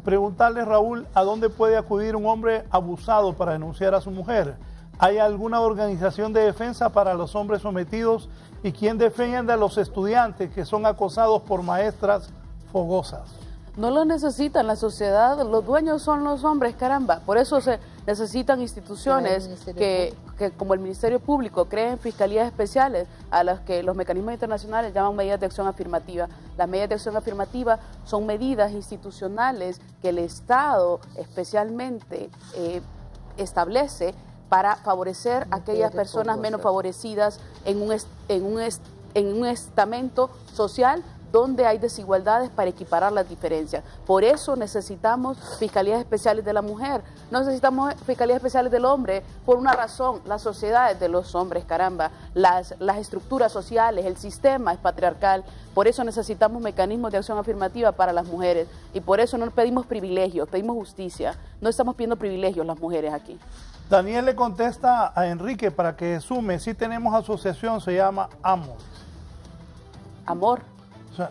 [SPEAKER 3] preguntarle, Raúl, ¿a dónde puede acudir un hombre abusado para denunciar a su mujer? ¿Hay alguna organización de defensa para los hombres sometidos? ¿Y quién defiende a los estudiantes que son acosados por maestras fogosas?
[SPEAKER 5] No lo necesitan la sociedad, los dueños son los hombres, caramba. Por eso se necesitan instituciones que como el Ministerio Público, creen fiscalías especiales a las que los mecanismos internacionales llaman medidas de acción afirmativa. Las medidas de acción afirmativa son medidas institucionales que el Estado especialmente establece para favorecer a aquellas personas menos favorecidas en un estamento social donde hay desigualdades para equiparar las diferencias. Por eso necesitamos fiscalías especiales de la mujer, no necesitamos fiscalías especiales del hombre, por una razón: la sociedad es de los hombres, caramba, las estructuras sociales, el sistema es patriarcal. Por eso necesitamos mecanismos de acción afirmativa para las mujeres, y por eso no pedimos privilegios, pedimos justicia. No estamos pidiendo privilegios las mujeres aquí.
[SPEAKER 3] Daniel le contesta a Enrique para que sume, sí tenemos asociación, se llama AMO.
[SPEAKER 5] Amor.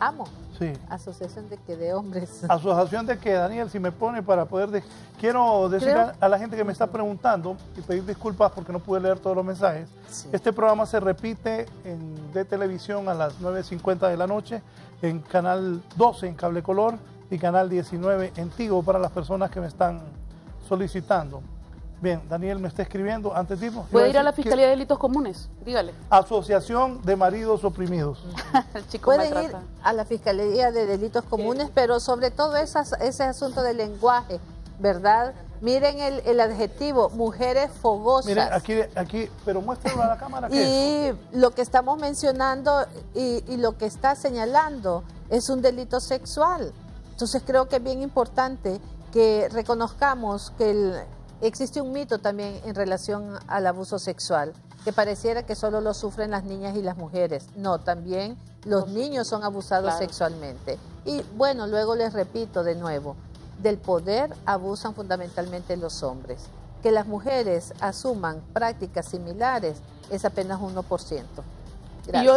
[SPEAKER 4] AMO.
[SPEAKER 3] Sí.
[SPEAKER 4] Asociación de hombres.
[SPEAKER 3] Asociación de que, Daniel, si me pone para poder... Quiero decir a la gente que me está preguntando y pedir disculpas porque no pude leer todos los mensajes. Sí. Este programa se repite de televisión a las 9:50 de la noche en Canal 12 en Cable Color y Canal 19 en Tigo para las personas que me están solicitando. Bien, Daniel me está escribiendo. Antes de irnos,
[SPEAKER 5] ¿puede ir a la Fiscalía de Delitos Comunes? Dígale.
[SPEAKER 3] Asociación de Maridos Oprimidos.
[SPEAKER 4] Pueden ir a la Fiscalía de Delitos Comunes, pero sobre todo ese asunto del lenguaje, ¿verdad? Miren el adjetivo, mujeres fogosas.
[SPEAKER 3] Miren, aquí, pero muéstrenlo a la cámara.
[SPEAKER 4] Y lo que estamos mencionando y lo que está señalando es un delito sexual. Entonces creo que es bien importante que reconozcamos que existe un mito también en relación al abuso sexual, que pareciera que solo lo sufren las niñas y las mujeres. No, también los niños son abusados sexualmente. Y bueno, luego les repito de nuevo, del poder abusan fundamentalmente los hombres. Que las mujeres asuman prácticas similares es apenas 1%.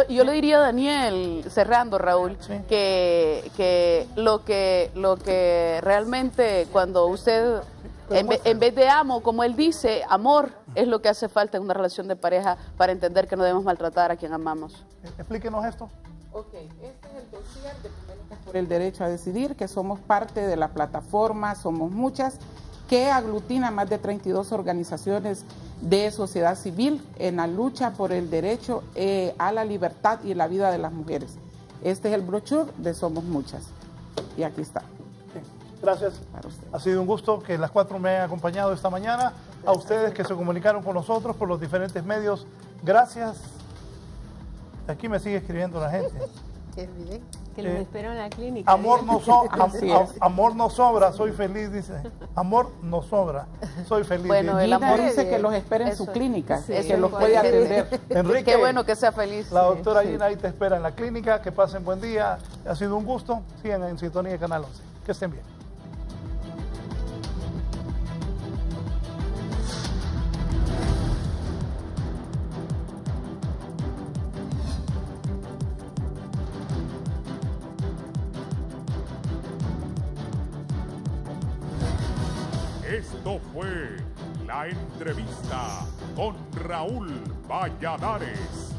[SPEAKER 5] Yo le diría a Daniel, cerrando, Raúl, que lo que realmente cuando usted... En vez de amo, como él dice, amor es lo que hace falta en una relación de pareja para entender que no debemos maltratar a quien amamos.
[SPEAKER 3] Explíquenos esto.
[SPEAKER 6] Ok, este es el dossier de Mujeres por el Derecho a Decidir, que somos parte de la plataforma Somos Muchas, que aglutina más de 32 organizaciones de sociedad civil en la lucha por el derecho a la libertad y la vida de las mujeres. Este es el brochure de Somos Muchas. Y aquí está.
[SPEAKER 3] Gracias. Ha sido un gusto que las cuatro me hayan acompañado esta mañana. A ustedes que se comunicaron con nosotros por los diferentes medios, gracias. Aquí me sigue escribiendo la gente.
[SPEAKER 7] Qué bien. Que los espero en la clínica.
[SPEAKER 3] Amor no sobra, soy feliz, dice. Amor no sobra, soy feliz.
[SPEAKER 6] Bueno, el amor dice que los espera en su clínica, que los puede atender.
[SPEAKER 3] Enrique,
[SPEAKER 5] qué bueno que sea feliz.
[SPEAKER 3] La doctora Gina ahí te espera en la clínica. Que pasen buen día. Ha sido un gusto. Sigan en sintonía de Canal 11. Que estén bien.
[SPEAKER 1] Esto fue La Entrevista con Raúl Valladares.